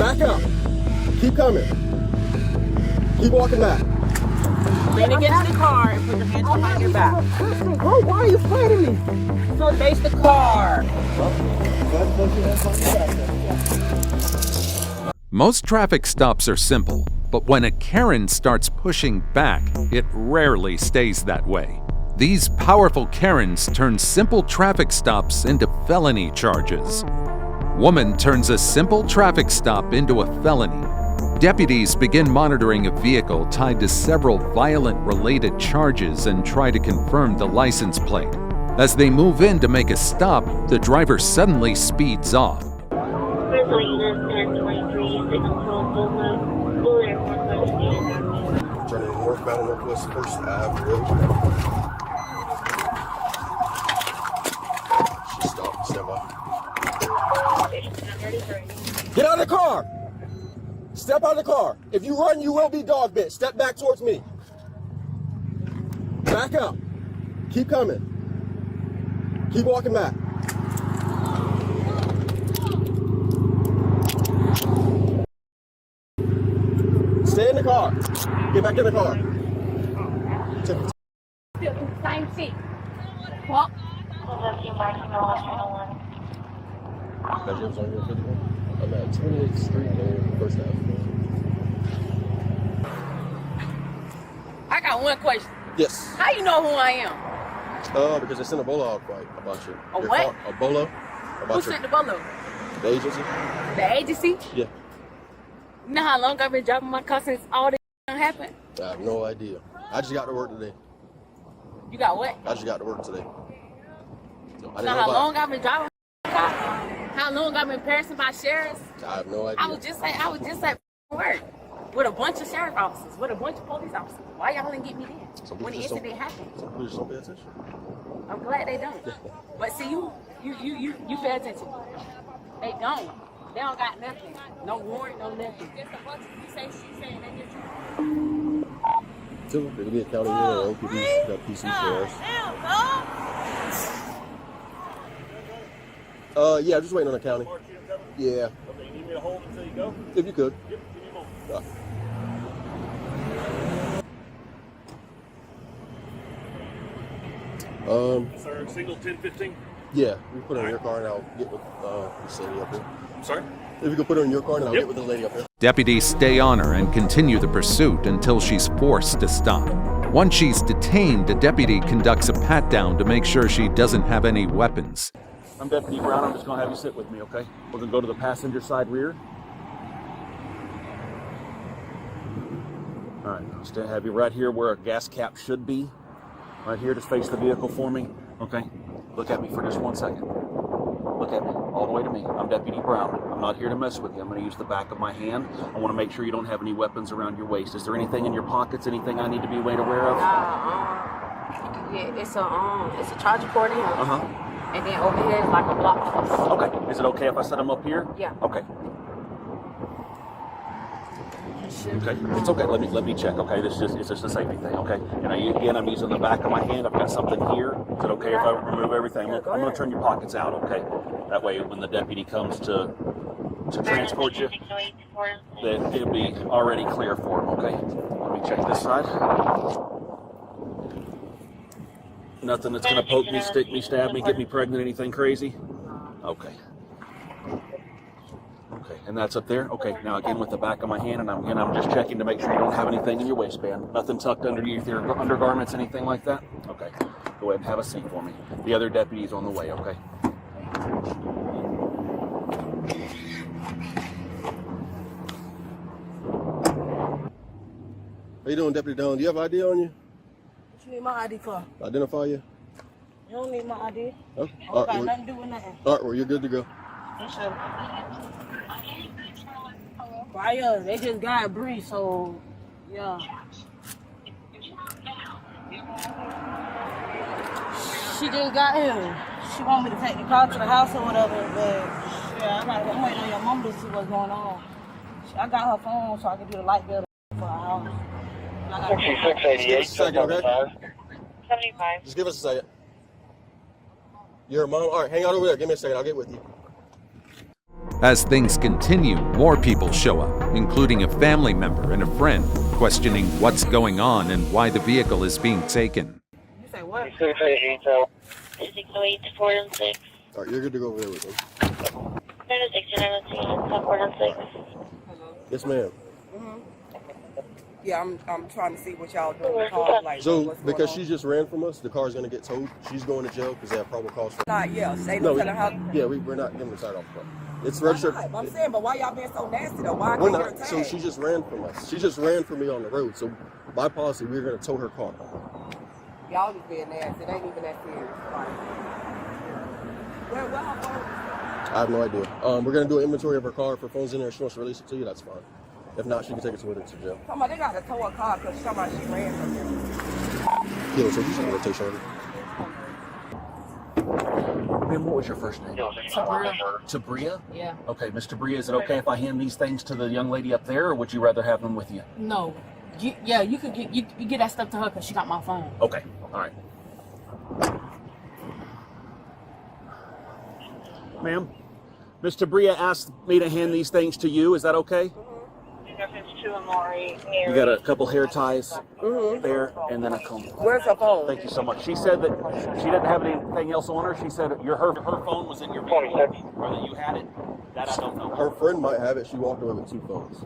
Back up. Keep coming. Keep walking back. Lean against the car and put your hands behind your back. Bro, why are you fighting me? So face the car. Most traffic stops are simple, but when a Karen starts pushing back, it rarely stays that way. These powerful Karens turn simple traffic stops into felony charges. Woman turns a simple traffic stop into a felony. Deputies begin monitoring a vehicle tied to several violent-related charges and try to confirm the license plate. As they move in to make a stop, the driver suddenly speeds off. Turning northbound Northwest 1st Ave Road. She stopped. Stand by. Get out of the car! Step out of the car. If you run, you will be dog bit. Step back towards me. Back up. Keep coming. Keep walking back. Stay in the car. Get back in the car. Same seat. Walk. I'm at 28th Street and 1st Ave. I got one question. Yes. How you know who I am? Because they sent a bolo out about you. A what? A bolo. Who sent the bolo? The agency. The agency? Yeah. You know how long I've been driving my car since all this happened? I have no idea. I just got to work today. You got what? I just got to work today. So I You know how long I've been driving my car? How long I've been passing by sheriffs? I have no idea. I was just at work with a bunch of sheriff officers, with a bunch of police officers. Why y'all didn't get me there when the incident happened? Some people just don't pay attention. I'm glad they don't. But see, you pay attention. They don't. They don't got nothing. No warrant, no nothing. Just a bunch of you say she saying they get you. Two, they can be a county unit or OPD, got PC sheriffs. Yeah, I'm just waiting on the county. Yeah. Okay, you need me to hold until you go? If you could. Yep, give me a moment. Sir, single 1015. Yeah, we put it in your car and I'll get with this lady up here. I'm sorry? If you could put her in your car and I'll get with the lady up here. Deputies stay on her and continue the pursuit until she's forced to stop. Once she's detained, the deputy conducts a pat-down to make sure she doesn't have any weapons. I'm Deputy Brown. I'm just going to have you sit with me, okay? We're going to go to the passenger side rear. All right, I'll still have you right here where a gas cap should be. Right here, just face the vehicle for me, okay? Look at me for just 1 second. Look at me, all the way to me. I'm Deputy Brown. I'm not here to mess with you. I'm going to use the back of my hand. I want to make sure you don't have any weapons around your waist. Is there anything in your pockets, anything I need to be made aware of? Yeah, it's a charger cord in here. Uh-huh. And then over here is like a block piece. Okay, is it okay if I set them up here? Yeah. Okay. Okay, it's okay. Let me check. Okay, it's just a safety thing. Okay, and again, I'm using the back of my hand. I've got something here. Is it okay if I remove everything? I'm going to turn your pockets out. Okay, that way when the deputy comes to transport you, that it'll be already clear for him. Okay, let me check this side. Nothing that's going to poke me, stick me, stab me, get me pregnant, anything crazy? Okay. Okay, and that's up there? Okay, now again with the back of my hand, and I'm just checking to make sure you don't have anything in your waistband. Nothing tucked underneath your undergarments, anything like that? Okay, go ahead and have a seat for me. The other deputy's on the way, okay? How you doing, Deputy Don? Do you have ID on you? What you need my ID for? Identify you? You don't need my ID. Okay. I don't got nothing to do with nothing. All right, well, you're good to go. Sure. Right, they just got a breeze, so yeah. She just got here. She want me to take the car to the house or whatever, but yeah, I'm waiting on your mom to see what's going on. I got her phone so I can do the light bill for her house. 6688, 75. Just give us a second. Your mom? All right, hang out over there. Give me a second. I'll get with you. As things continue, more people show up, including a family member and a friend, questioning what's going on and why the vehicle is being taken. You say what? 608 416. All right, you're good to go over there with me. 416. Yes, ma'am. Yeah, I'm trying to see what y'all doing with the car. Like, So, what's going because on. she just ran from us, the car's going to get towed. She's going to jail because they have probable cause for... Not, yeah, they No, don't tell her how... yeah, we're not giving the side off the car. It's Why registered. not? I'm saying, but why y'all being so nasty though? Why I We're can't get not. her So tagged? she just ran from us. She just ran from me on the road. So by policy, we're going to tow her car. Y'all just being nasty. It ain't even that serious. Like, where her phone is? I have no idea. We're going to do an inventory of her car. If her phone's in there, if she wants to release it to you, that's fine. If not, she can take it with her to jail. Come on, they got to tow her car because she ran from them. Yeah, so she's on rotation on her. Ma'am, what was your first name? Tabria? Yeah. Okay, Miss Tabria, is it okay if I hand these things to the young lady up there, or would you rather have them with you? No. You could get you get that stuff to her because she got my phone. Okay, all right. Ma'am, Miss Tabria asked me to hand these things to you. Is that okay? You got a couple hair ties there, and then a comb. Where's her phone? Thank you so much. She said that she didn't have anything else on her. She said her phone was in your vehicle, or that you had it. That I don't know. Her friend might have it. She walked away with 2 phones.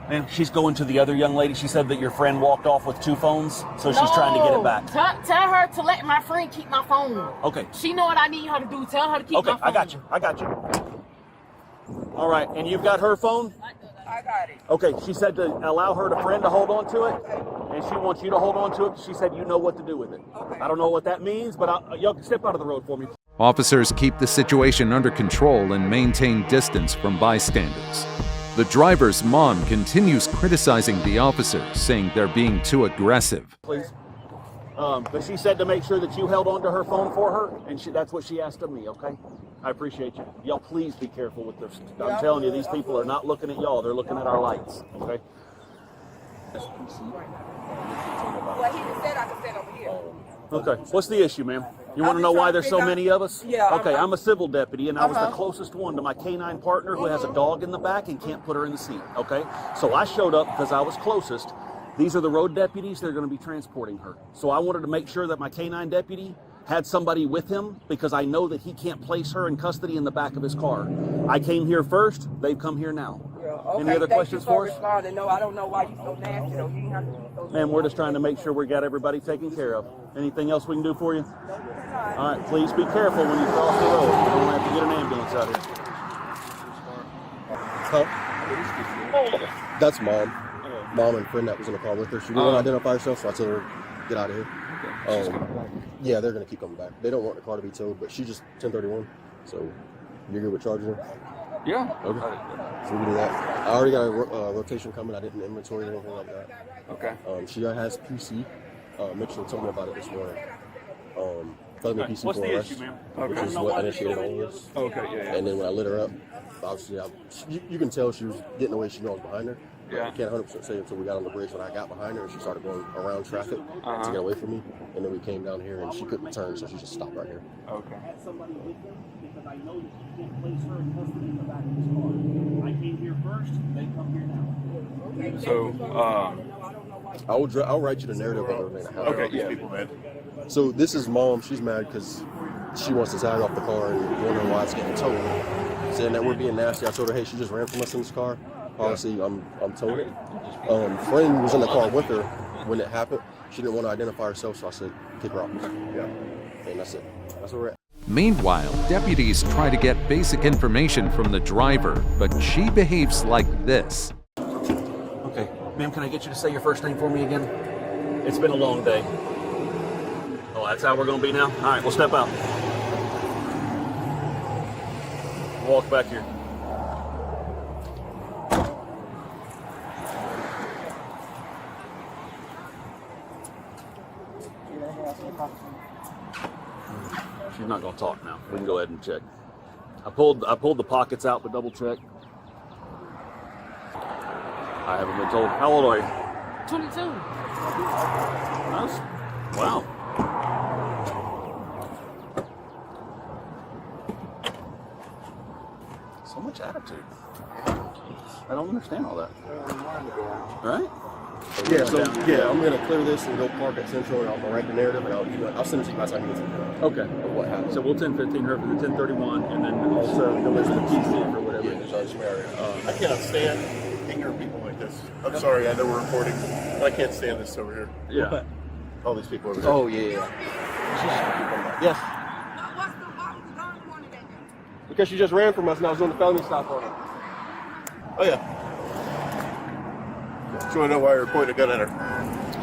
And she's going to the other young lady. She said that your friend walked off with 2 phones, so she's trying to get it back. Tell her to let my friend keep my phone. Okay. She know what I need her to do. Tell her to keep my phone. Okay, I got you. All right, and you've got her phone? I got it. Okay, she said to allow her friend to hold on to it, and she wants you to hold on to it. She said you know what to do with it. Okay. I don't know what that means, but y'all step out of the road for me. Officers keep the situation under control and maintain distance from bystanders. The driver's mom continues criticizing the officers, saying they're being too aggressive. Please. But she said to make sure that you held on to her phone for her, and that's what she asked of me, okay? I appreciate you. Y'all please be careful with this. I'm telling you, these people are not looking at y'all. They're looking at our lights, okay? Well, he just said I could sit over here. Okay. What's the issue, ma'am? You want to know why there's so many of us? Yeah. Okay, I'm a civil deputy, and I was the closest one to my canine partner who has a dog in the back and can't put her in the seat, okay? So I showed up because I was closest. These are the road deputies. They're going to be transporting her. So I wanted to make sure that my canine deputy had somebody with him because I know that he can't place her in custody in the back of his car. I came here first. They've come here now. Yeah, okay, Any other questions for us? Responding. No, I don't know why you so nasty though. You didn't have to be so Ma'am, we're just trying to make sure we got everybody taken care of. Anything else we can do for you? All right, please be careful when you cross the road. You don't have to get an ambulance out here. Huh? That's mom. Mom and friend that was in the car with her. She didn't want to identify herself, so I told her, get out of here. Yeah, they're going to keep coming back. They don't want the car to be towed, but she just 1031. So you're good with charging her? Yeah. Okay. So we can do that. I already got a rotation coming. I didn't inventory or anything like that. Okay. She has PC. Mitchell told me about it this morning. Felony PC What's for the arrest, issue, ma'am? which is what initiated all of this. Okay. Yeah. And then when I lit her up, obviously, you can tell she was getting away. She knew I was behind her. Yeah. I can't 100% say until we got on the bridge when I got behind her and she started going around traffic to get away from me. And then we came down here and she couldn't turn, so she just stopped right here. Okay. I had somebody with them because I know that you can't place her in custody in the back of his car. I came here first. They come here now. So, I'll write you the narrative of everything that happened. okay. Yeah. People, man. So this is mom. She's mad because she wants to tag off the car and wondering why it's getting towed. Saying that we're being nasty. I told her, hey, she just ran from us in this car. Policy, I'm towing it. Friend was in the car with her when it happened. She didn't want to identify herself, so I said, kick her off. Yeah. And that's it. That's where we're at. Meanwhile, deputies try to get basic information from the driver, but she behaves like this. Okay. Ma'am, can I get you to say your first name for me again? It's been a long day. Oh, that's how we're going to be now? All right, we'll step out. Walk back here. She's not going to talk now. We can go ahead and check. I pulled the pockets out, but double check. I haven't been told. How old are you? 22. Wow. So much attitude. I don't understand all that. Right? Yeah, so I'm gonna clear this and go park at Central, and I'll write the narrative, and I'll send it to you guys. I can get it. Okay. Of what happened. So we'll 1015 her for the 1031, and then also the list of PC for whatever. Yeah, Judge Mary. I cannot stand ignorant people like this. I'm sorry, I know we're recording, but I can't stand this over here. Yeah. All these people over here. Oh yeah. Yes. Because she just ran from us, and I was doing the felony stop on her. Oh yeah. So I know why you're pointing a gun at her.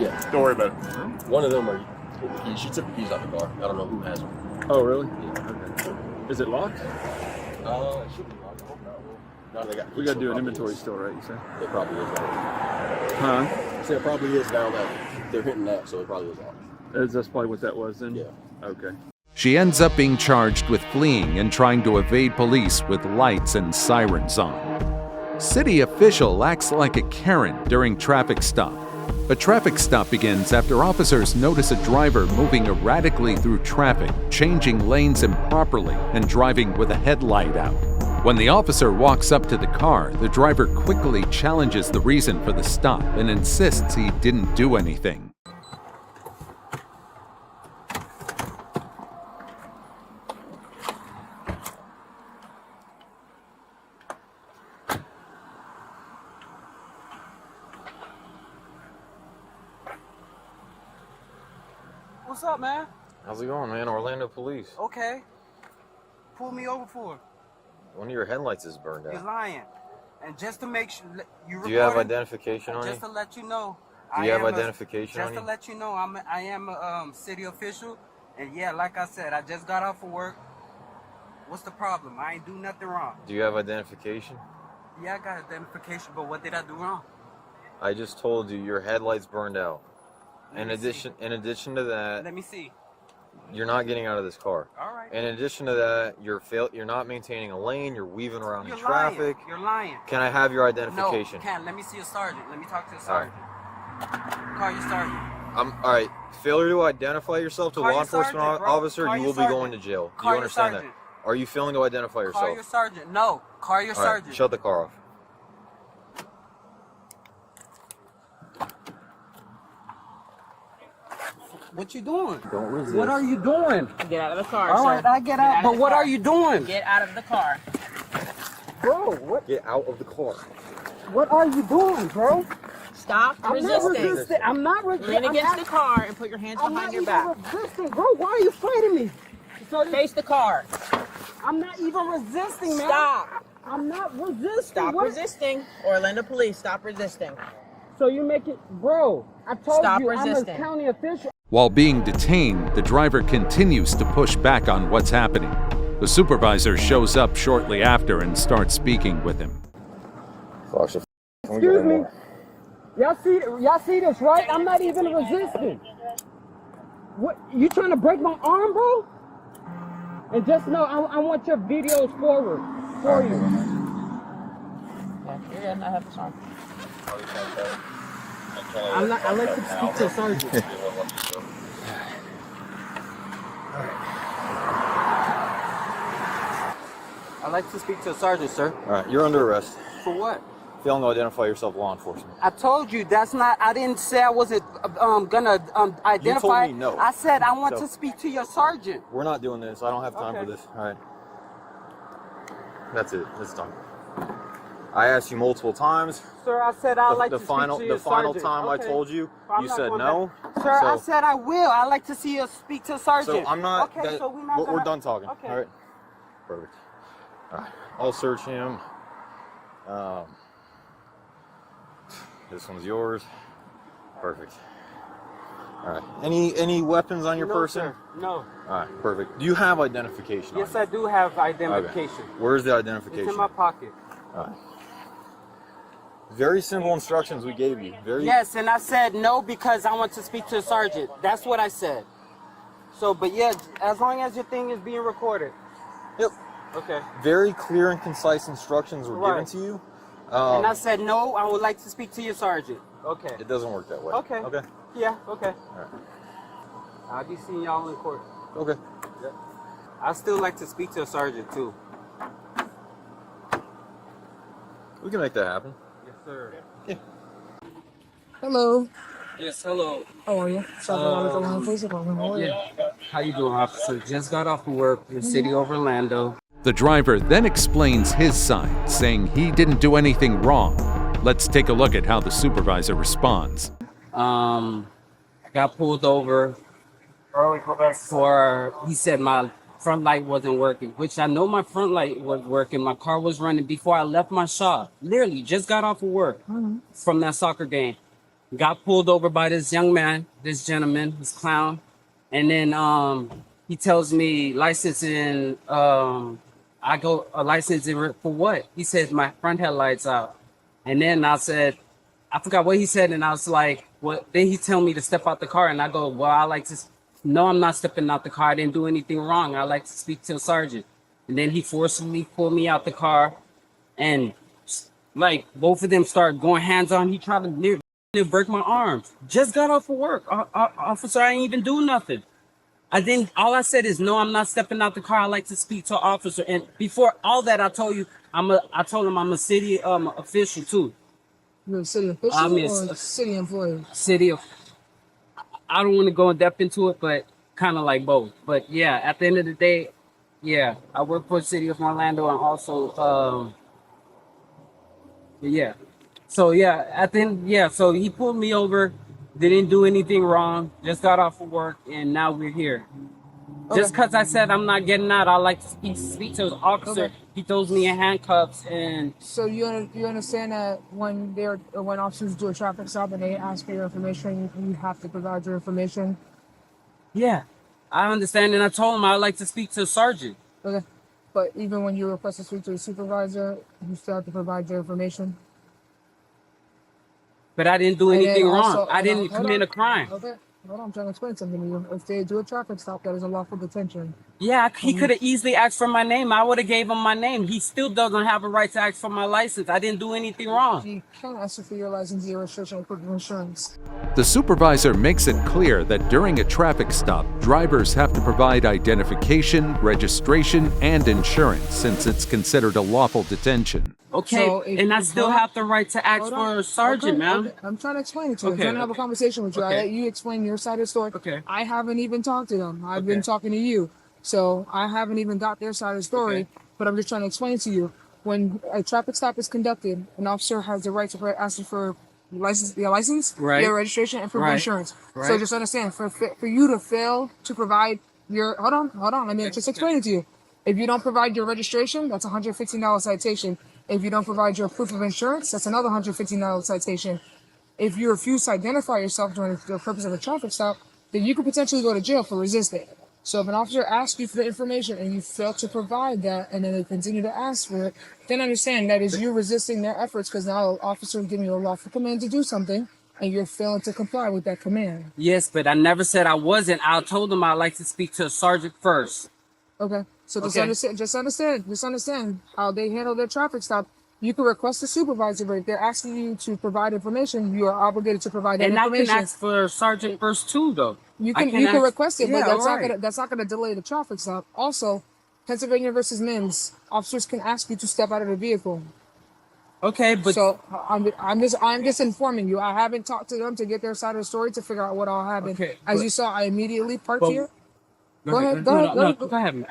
Yeah. Don't worry about it. One of them are the keys. She took the keys out of the car. I don't know who has them. Oh, really? Yeah. Okay. Is it locked? It should be locked. I hope not. No, they got. We got to do an inventory still, right? You said? It probably is locked. Huh? I said it probably is now that they're hitting that, so it probably is locked. That's probably what that was then? Yeah. Okay. She ends up being charged with fleeing and trying to evade police with lights and sirens on. City official acts like a Karen during traffic stop. A traffic stop begins after officers notice a driver moving erratically through traffic, changing lanes improperly, and driving with a headlight out. When the officer walks up to the car, the driver quickly challenges the reason for the stop and insists he didn't do anything. What's up, man? How's it going, man? Orlando Police. Okay. Pull me over for it. One of your headlights is burned You're out. lying. And just to make sure you Do you have identification on you? just to let you know. Do you have identification on Just you? to let you know, I am a city official, and yeah, like I said, I just got off of work. What's the problem? I ain't do nothing wrong. Do you have identification? Yeah, I got identification, but what did I do wrong? I just told you your headlights burned out. Let In me addition to that, Let me see. you're not getting out of this car. All right. In addition to that, you're not maintaining a lane. You're weaving around You're in traffic. lying. You're lying. Can I have your identification? No, can't. Let me see a sergeant. Let me talk to a All right. sergeant. Call your sergeant. All right. Failure to identify yourself to a Call law your enforcement sergeant, bro. officer, Call you your will be sergeant. going to jail. Call You your understand sergeant. that? Are you failing to identify yourself? Call your sergeant. No. Call your All right, sergeant. shut the car off. What you doing? Don't resist. What are you doing? Get out of the car, All sir. right, I get out. of But the what car. are you doing? Get out of the car. Bro, what? Get out of the car. What are you doing, bro? Stop I'm resisting. not resisting. I'm not Lean resisting. against the car and put your hands I'm behind not your even back. resisting, bro. Why are you fighting me? So Face the car. I'm not even resisting, man. Stop. I'm not resisting. Stop What? resisting. Orlando Police, stop resisting. So you make it, bro. I told Stop you resisting. I'm a county official. While being detained, the driver continues to push back on what's happening. The supervisor shows up shortly after and starts speaking with him. Excuse me. Y'all see this, right? I'm not even resisting. What? You trying to break my arm, bro? And just know, I want your videos forward for you. Yeah, I have this on. I like to speak to a sergeant. I like to speak to a sergeant, sir. All right, you're under arrest. For what? Failing to identify yourself, law enforcement. I told you that's not. I didn't say I wasn't gonna identify. You told me no. I said I want So- to speak to your sergeant. We're not doing this. I don't have time Okay. for this. All right. That's it. It's done. I asked you multiple times. Sir, I said I'd like The to final, speak to your the final sergeant. time Okay. I told you, I'm you not said going no. back. Sir, I So- said I will. I'd like to see you speak to a sergeant. So I'm not. Okay, that- so we're not we're gonna... done talking. Okay. All right. Perfect. All right. I'll search him. This one's yours. Perfect. All right. Any weapons on your No, person? sir. No. All right. Perfect. Do you have identification? Yes, on I do have you? identification. Okay. Where's the It's identification? in my pocket. All right. Very simple instructions we gave you. Very. Yes, and I said no because I want to speak to a sergeant. That's what I said. So, but yeah, as long as your thing is being recorded. Yep. Okay. Very clear and concise instructions were given Right. to you. And I said no, I would like to speak to your sergeant. Okay. It doesn't work that way. Okay. Okay. Yeah, okay. I'll be seeing y'all in court. Okay. I'd still like to speak to a sergeant too. We can make that happen. Yes, sir. Hello. Yes, hello. How are you? Police Department. How are you? Yeah. How you doing, officer? Just got off of work in the city of Orlando. The driver then explains his side, saying he didn't do anything wrong. Let's take a look at how the supervisor responds. Got pulled over for, he said my front light wasn't working, which I know my front light was working. My car was running before I left my shop. Literally, just got off of work from that soccer game. Got pulled over by this young man, this gentleman, this clown. And then he tells me licensing, I go, licensing for what? He says my front headlights out. And then I said, I forgot what he said. And I was like, what? Then he told me to step out the car. And I go, well, I like to, no, I'm not stepping out the car. I didn't do anything wrong. I like to speak to a sergeant. And then he forcibly pulled me out the car. And like both of them started going hands on. He tried to nearly break my arm. Just got off of work. Officer, I ain't even do nothing. I didn't, all I said is, no, I'm not stepping out the car. I like to speak to an officer. And before all that, I told you, I told him I'm a city official too. You're a city official or a city employee? City of, I don't want to go in depth into it, but kind of like both. But yeah, at the end of the day, yeah, I work for the city of Orlando and also, yeah. So yeah, at the end, yeah, so he pulled me over, didn't do anything wrong, just got off of work, and now we're here. Okay. Just because I said I'm not getting out, I like to speak to his officer. Okay. He throws me in handcuffs and... So you understand that when officers do a traffic stop and they ask for your information, you have to provide your information? Yeah, I understand, and I told him I like to speak to a sergeant. Okay, but even when you request to speak to a supervisor, you still have to provide your information? But I didn't do anything wrong. I didn't commit a crime. Okay. Hold on, I'm trying to explain something to you. If they do a traffic stop, that is a lawful detention. Yeah, he could have easily asked for my name. I would have gave him my name. He still doesn't have a right to ask for my license. I didn't do anything wrong. He can't ask for your license, your registration, or proof of insurance. The supervisor makes it clear that during a traffic stop, drivers have to provide identification, registration, and insurance, since it's considered a lawful detention. Okay, so and I still have the right to ask for a sergeant, man. Okay. I'm trying to explain it to you. I'm trying to have a conversation with you. I let you explain your side of the story. Okay. I haven't even talked to them. I've been talking to you. So I haven't even got their side of the story, but I'm just trying to explain to you. When a traffic stop is conducted, an officer has the right to ask for your license, your registration, and proof of insurance. Right. So just understand, for you to fail to provide your... Hold on. Let me just explain it to you. If you don't provide your registration, that's a $115 citation. If you don't provide your proof of insurance, that's another $115 citation. If you refuse to identify yourself during the purpose of a traffic stop, then you could potentially go to jail for resisting. So if an officer asks you for the information and you fail to provide that, and then they continue to ask for it, then understand that is you resisting their efforts, because now the officer is giving you a lawful command to do something, and you're failing to comply with that command. Yes, but I never said I wasn't. I told him I'd like to speak to a sergeant first. Okay. So just understand how they handle their traffic stop. You can request a supervisor, but if they're asking you to provide information, you are obligated to provide that information. And I can ask for a sergeant first too, though. You can request it, but that's not gonna delay the traffic stop. Also, Pennsylvania versus Mims, officers can ask you to step out of the vehicle. Okay, but so I'm just informing you. I haven't talked to them to get their side of the story to figure out what all happened. Okay, as you saw, I immediately parked here. Go ahead. Go ahead.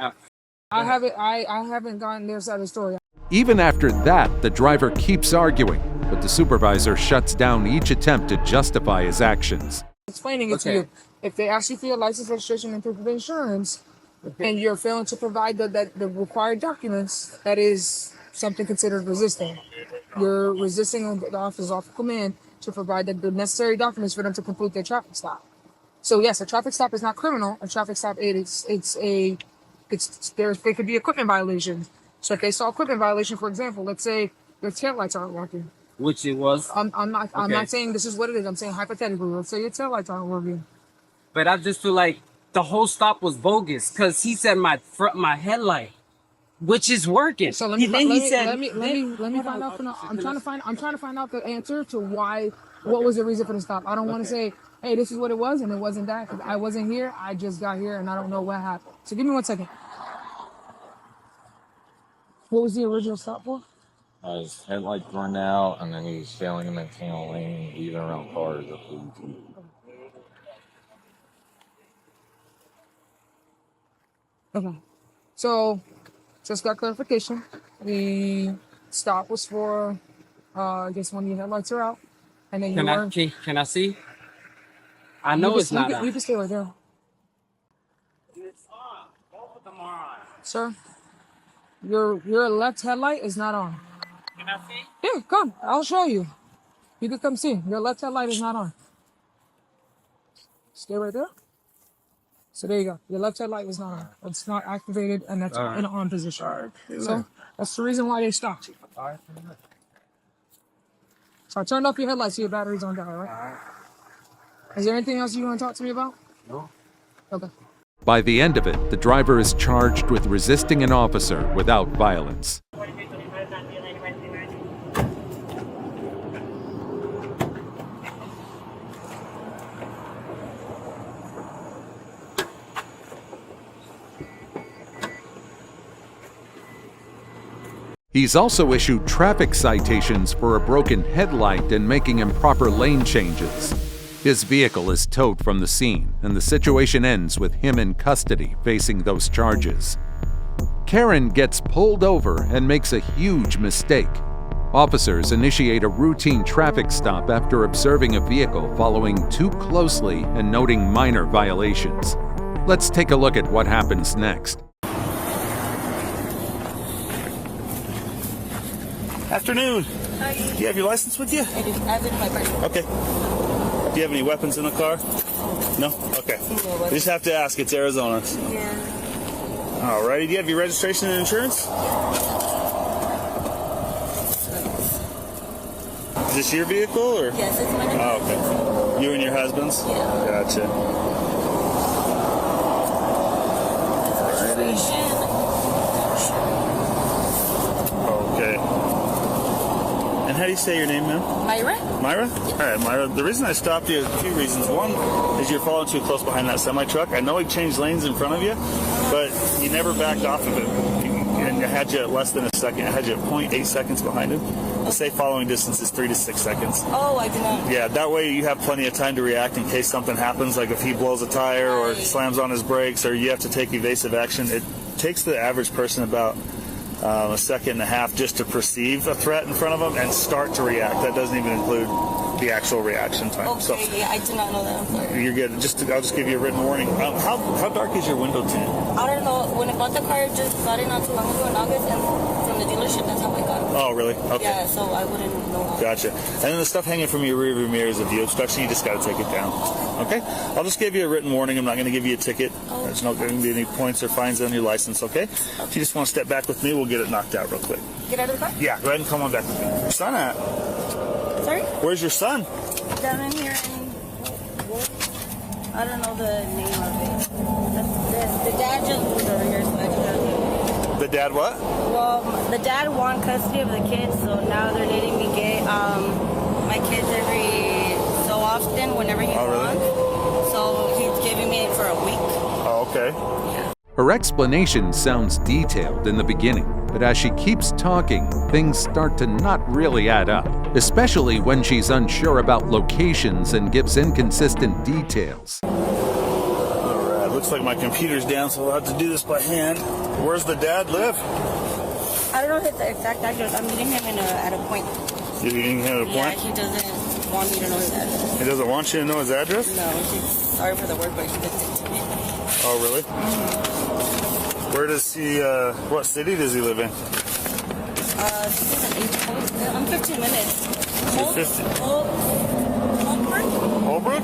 I haven't gotten their side of the story. Even after that, the driver keeps arguing, but the supervisor shuts down each attempt to justify his actions. Explaining it to you. If they ask you for your license, registration, and proof of insurance, and you're failing to provide the required documents, that is something considered resisting. You're resisting the officer's lawful command to provide the necessary documents for them to complete their traffic stop. So yes, a traffic stop is not criminal. A traffic stop there could be equipment violations. So if they saw equipment violation, for example, let's say your taillights aren't working. Which it was. I'm not saying this is what it is. I'm saying hypothetically. Let's say your taillights aren't working. But I just feel like the whole stop was bogus because he said my headlight, which is working. So let me find out. I'm trying to find out the answer to what was the reason for the stop. I don't want to say hey, this is what it was, and it wasn't that, because I wasn't here. I just got here, and I don't know what happened. So give me 1 second. What was the original stop for? His headlights run out, and then he's failing to maintain a lane, even around cars. Okay. So, just got clarification. The stop was for, I guess when your headlights are out, and then you were. Can I see? I know it's not. You can stay right there. Sir, your left headlight is not on. Can I see? Yeah, come. I'll show you. You can come see. Your left headlight is not on. Stay right there. So there you go. Your left headlight is not on. It's not activated, and that's in on position. So that's the reason why they stopped. So I turned off your headlights so your battery's on down, right? Is there anything else you want to talk to me about? No. Okay. By the end of it, the driver is charged with resisting an officer without violence. He's also issued traffic citations for a broken headlight and making improper lane changes. His vehicle is towed from the scene, and the situation ends with him in custody facing those charges. Karen gets pulled over and makes a huge mistake. Officers initiate a routine traffic stop after observing a vehicle following too closely and noting minor violations. Let's take a look at what happens next. Afternoon. Hi. Do you have your license with you? I do. I have it in my purse. Okay. Do you have any weapons in the car? No? Okay. I just have to ask. It's Arizona. Yeah. Alrighty. Do you have your registration and insurance? Is this your vehicle or? Yes, it's my name. Oh, okay. You and your husband's? Yeah. Gotcha. Okay. And how do you say your name, ma'am? Myra? Myra? All right, Myra. The reason I stopped you, a few reasons. One is you're following too close behind that semi-truck. I know he changed lanes in front of you, but you never backed off of it. And I had you at less than a second. I had you at 0.8 seconds behind him. The safe following distance is 3 to 6 seconds. Oh, I did not. Yeah, that way you have plenty of time to react in case something happens, like if he blows a tire or slams on his brakes or you have to take evasive action. It takes the average person about a second and a half just to perceive a threat in front of them and start to react. That doesn't even include the actual reaction time. Okay, So yeah, I did not know that. I'm sorry. you're good. I'll just give you a written warning. How dark is your window tint? I don't know. When I bought the car, I just got it not too long ago in August, and from the dealership, that's how I got it. Oh, really? Okay. Yeah, so I wouldn't know. Gotcha. And then the stuff hanging from your rearview mirror is a view obstruction. You just got to take it down. Okay? I'll just give you a written warning. I'm not going to give you a ticket. There's not going to be any points or fines on your license, okay? If you just want to step back with me, we'll get it knocked out real quick. Get out of the car? Yeah, go ahead and come on back with me. Your son at? Sorry? Where's your son? Down in here in... I don't know the name of it. The dad just moved over here, so I just have to... The dad what? Well, the dad won custody of the kids, so now they're letting me get my kids every so often, whenever he wants. So he's giving me it for a week. Oh, okay. Her explanation sounds detailed in the beginning, but as she keeps talking, things start to not really add up, especially when she's unsure about locations and gives inconsistent details. All right, looks like my computer's down, so I'll have to do this by hand. Where's the dad live? I don't know the exact address. I'm meeting him at a point. You're meeting him at a point? Yeah, he doesn't want me to know his address. He doesn't want you to know his address? No, he's sorry for the word, but he doesn't to me. Oh, really? Where does he, what city does he live in? I'm 15 minutes. 50. Holbrook?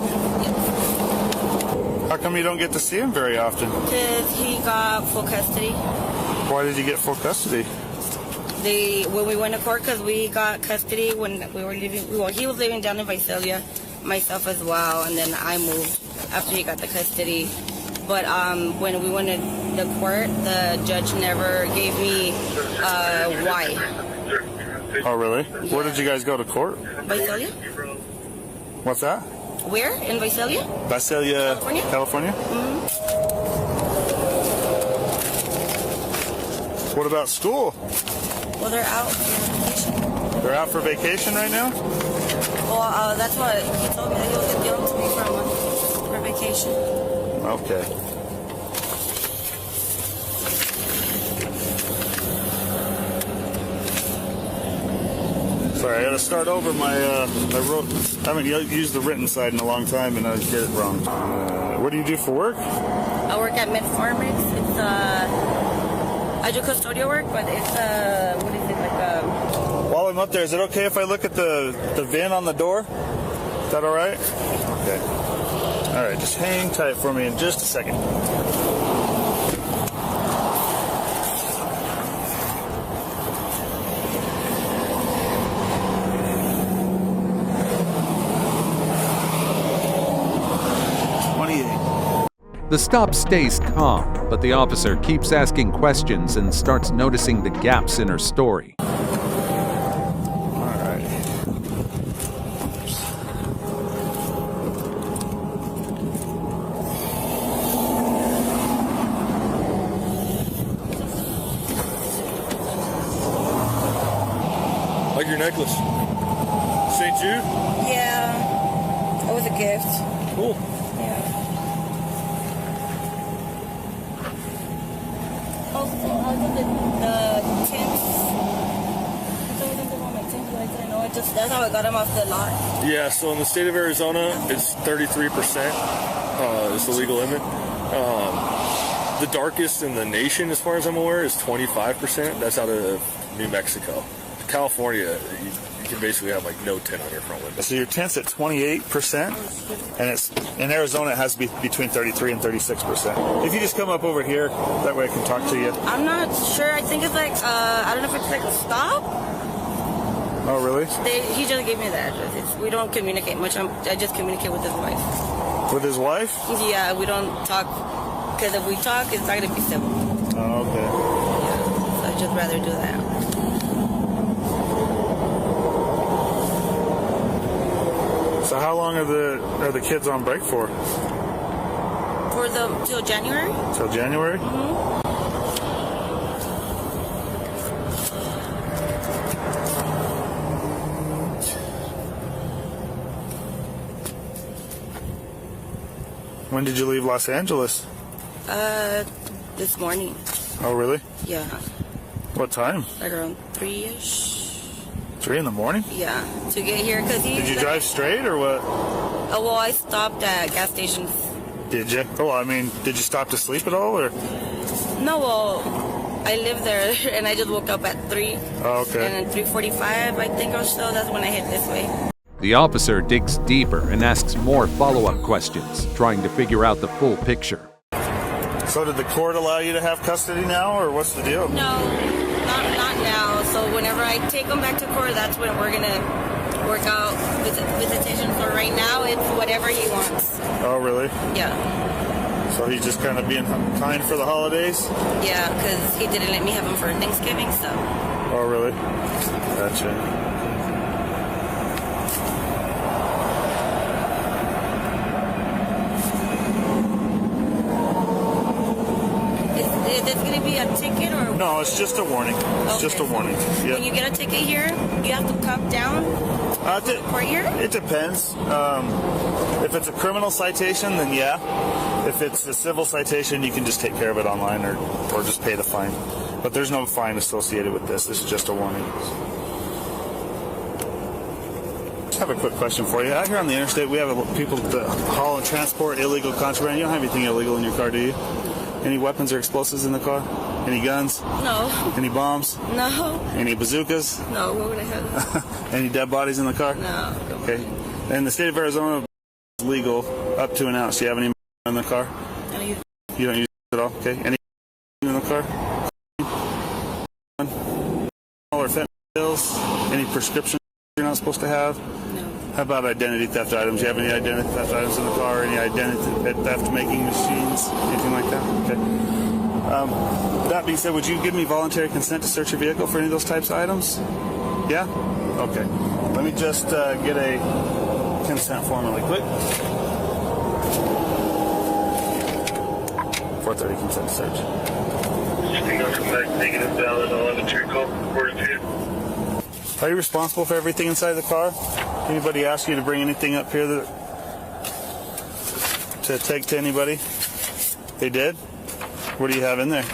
How come you don't get to see him very often? Because he got full custody. Why did you get full custody? When we went to court, because we got custody when we were living, well, he was living down in Visalia, myself as well, and then I moved after he got the custody. But when we went to the court, the judge never gave me why. Oh, really? Yeah. Where did you guys go to court? Visalia. What's that? Where? In Visalia? Visalia, California? Mm-hmm. What about school? Well, they're out for vacation. They're out for vacation right now? Well, that's what he told me, that he was going to give them to me for a month for vacation. Okay. Sorry, I got to start over my, I haven't used the written side in a long time and I get it wrong. What do you do for work? I work at Mid-Farmix. It's, I do custodial work, but it's, what is it, like, While I'm up there, is it okay if I look at the VIN on the door? Is that all right? Okay. All right, just hang tight for me in just a second. The stop stays calm, but the officer keeps asking questions and starts noticing the gaps in her story. Like your necklace. St. Jude? Yeah. It was a gift. Cool. Yeah. Also, I did the tints. I didn't know. That's how I got them off the lot. Yeah, so in the state of Arizona, it's 33%. It's the legal limit. The darkest in the nation, as far as I'm aware, is 25%. That's out of New Mexico. California, you can basically have like no tint on your front window. So your tint's at 28%, and it's in Arizona it has to be between 33 and 36%. If you just come up over here, that way I can talk to you. I'm not sure. I think it's like I don't know if it's like a stop. Oh really? He just gave me the address. We don't communicate much. I just communicate with his wife. With his wife? Yeah, we don't talk because if we talk, it's not gonna be civil. Oh, okay. Yeah, so I'd just rather do that. So how long are the kids on break for? Till January. Till January? Mm-hmm. When did you leave Los Angeles? This morning. Oh really? Yeah. What time? Like around 3-ish. 3 in the morning? Yeah, to get here because he. Did you drive straight or what? Oh well, I stopped at gas stations. Did you? Oh, I mean, did you stop to sleep at all or? No, well, I live there and I just woke up at 3. Oh, okay. And then 3:45, I think or so. That's when I hit this way. The officer digs deeper and asks more follow-up questions, trying to figure out the full picture. So did the court allow you to have custody now, or what's the deal? No, not now. So whenever I take him back to court, that's when we're gonna work out visitation. So right now, it's whatever he wants. Oh, really? Yeah. So he's just kind of being kind for the holidays? Yeah, because he didn't let me have him for Thanksgiving, so. Oh, really? Gotcha. Is this going to be a ticket or? No, it's just a warning. It's just a warning. Yep. When you get a ticket here, you have to come down court here? It depends. If it's a criminal citation, then yeah. If it's a civil citation, you can just take care of it online or just pay the fine. But there's no fine associated with this. This is just a warning. Just have a quick question for you. Out here on the interstate, we have people that haul and transport illegal contraband. You don't have anything illegal in your car, do you? Any weapons or explosives in the car? Any guns? No. Any bombs? No. Any bazookas? No, what would I have? Any dead bodies in the car? No. Okay. In the state of Arizona, it's legal up to an ounce. Do you have any in the car? No, you don't use it at all? Okay. Any in the car? Or fentanyl pills? Any prescriptions you're not supposed to have? No. How about identity theft items? Do you have any identity theft items in the car? Any identity theft making machines? Anything like that? Okay. That being said, would you give me voluntary consent to search your vehicle for any of those types of items? Yeah? Okay. Let me just get a Consent formally quick. 4:30 consent search. Negative valid 11 to your call. Reporting to you. Are you responsible for everything inside the car? Anybody ask you to bring anything up here that to take to anybody? They did? What do you have in there? I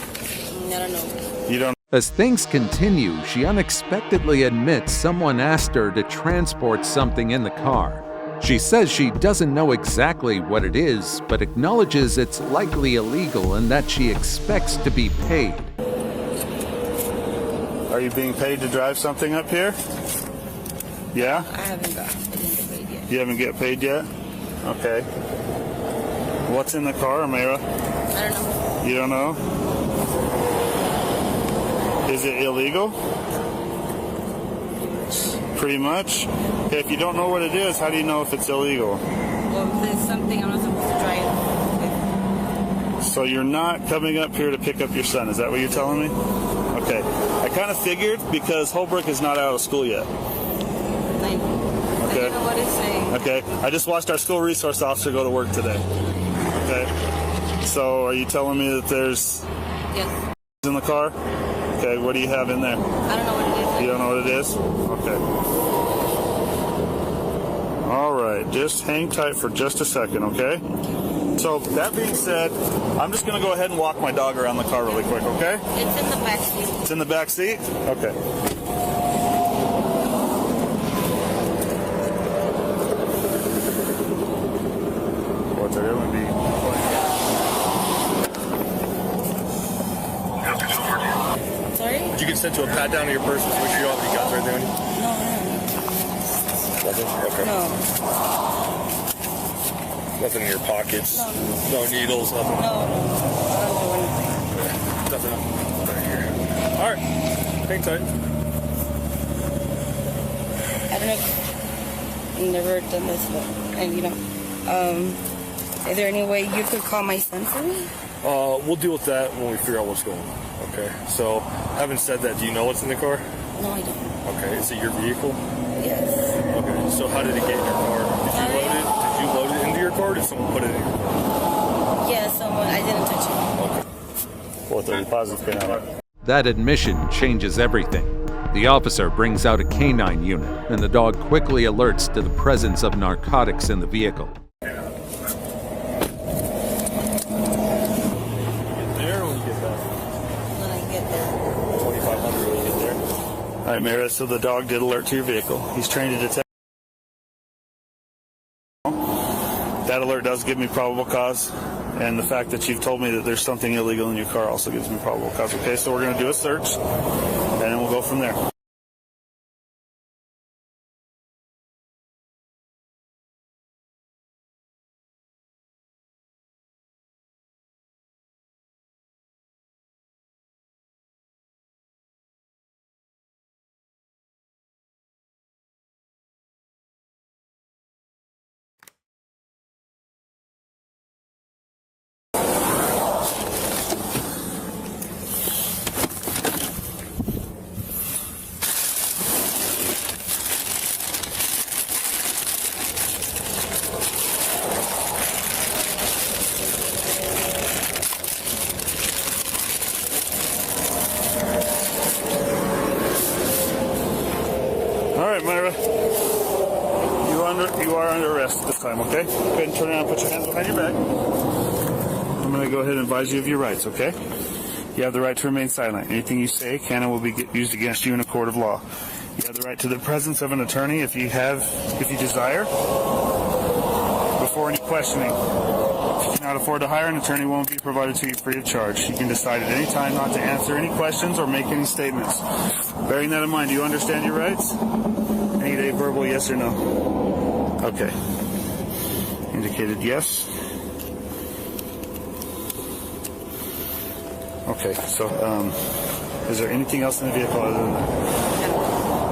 don't know. You don't. As things continue, she unexpectedly admits someone asked her to transport something in the car. She says she doesn't know exactly what it is, but acknowledges it's likely illegal and that she expects to be paid. Are you being paid to drive something up here? Yeah? I didn't get paid yet. You haven't get paid yet? Okay. What's in the car, Amira? I don't know. You don't know? Is it illegal? Pretty much. Okay, if you don't know what it is, how do you know if it's illegal? Well, if there's something I'm not supposed to drive. So you're not coming up here to pick up your son, is that what you're telling me? Okay. I kind of figured because Holbrook is not out of school yet. Like, Okay. I don't know what it's saying. Okay. I just watched our school resource officer go to work today. Okay. So are you telling me that there's Yes. in the car? Okay. What do you have in there? I don't know what it is. You don't know what it is? Okay. All right. Just hang tight for just a second, okay? So that being said, I'm just going to go ahead and walk my dog around the car really quick, okay? It's in the back seat. It's in the back seat? Okay. What's it going to be? Sorry? Did you get sent to a pat down of your purse to make sure you don't have any guns right there on you? Nothing? Okay. No. Nothing in your pockets? No. No needles, nothing? No. I don't do anything. Nothing right here. All right. Hang tight. I don't know. I've never done this, but, and you know, is there any way you could call my son for me? We'll deal with that when we figure out what's going on. Okay. So, having said that, do you know what's in the car? No, I don't. Okay. Is it your vehicle? Yes. Okay. So, how did it get in your car? Did you load it into your car, or did someone put it in your car? Yeah, someone. I didn't touch it. Okay. 430 positive pin out. That admission changes everything. The officer brings out a canine unit, and the dog quickly alerts to the presence of narcotics in the vehicle. There when you get back. When I get there. 2,500 when you get there. All right, Mara, so the dog did alert to your vehicle. He's trained to detect. That alert does give me probable cause, and the fact that you've told me that there's something illegal in your car also gives me probable cause. Okay, so we're going to do a search, and then we'll go from there. All right, Myra. You are under arrest this time, okay? Go ahead and turn around and put your hands behind your back. I'm going to go ahead and advise you of your rights, okay? You have the right to remain silent. Anything you say can and will be used against you in a court of law. You have the right to the presence of an attorney if you desire, before any questioning. If you cannot afford to hire an attorney, one will be provided to you free of charge. You can decide at any time not to answer any questions or make any statements. Bearing that in mind, do you understand your rights? I need a verbal yes or no. Okay. Indicated yes. Okay, so is there anything else in the vehicle other than that?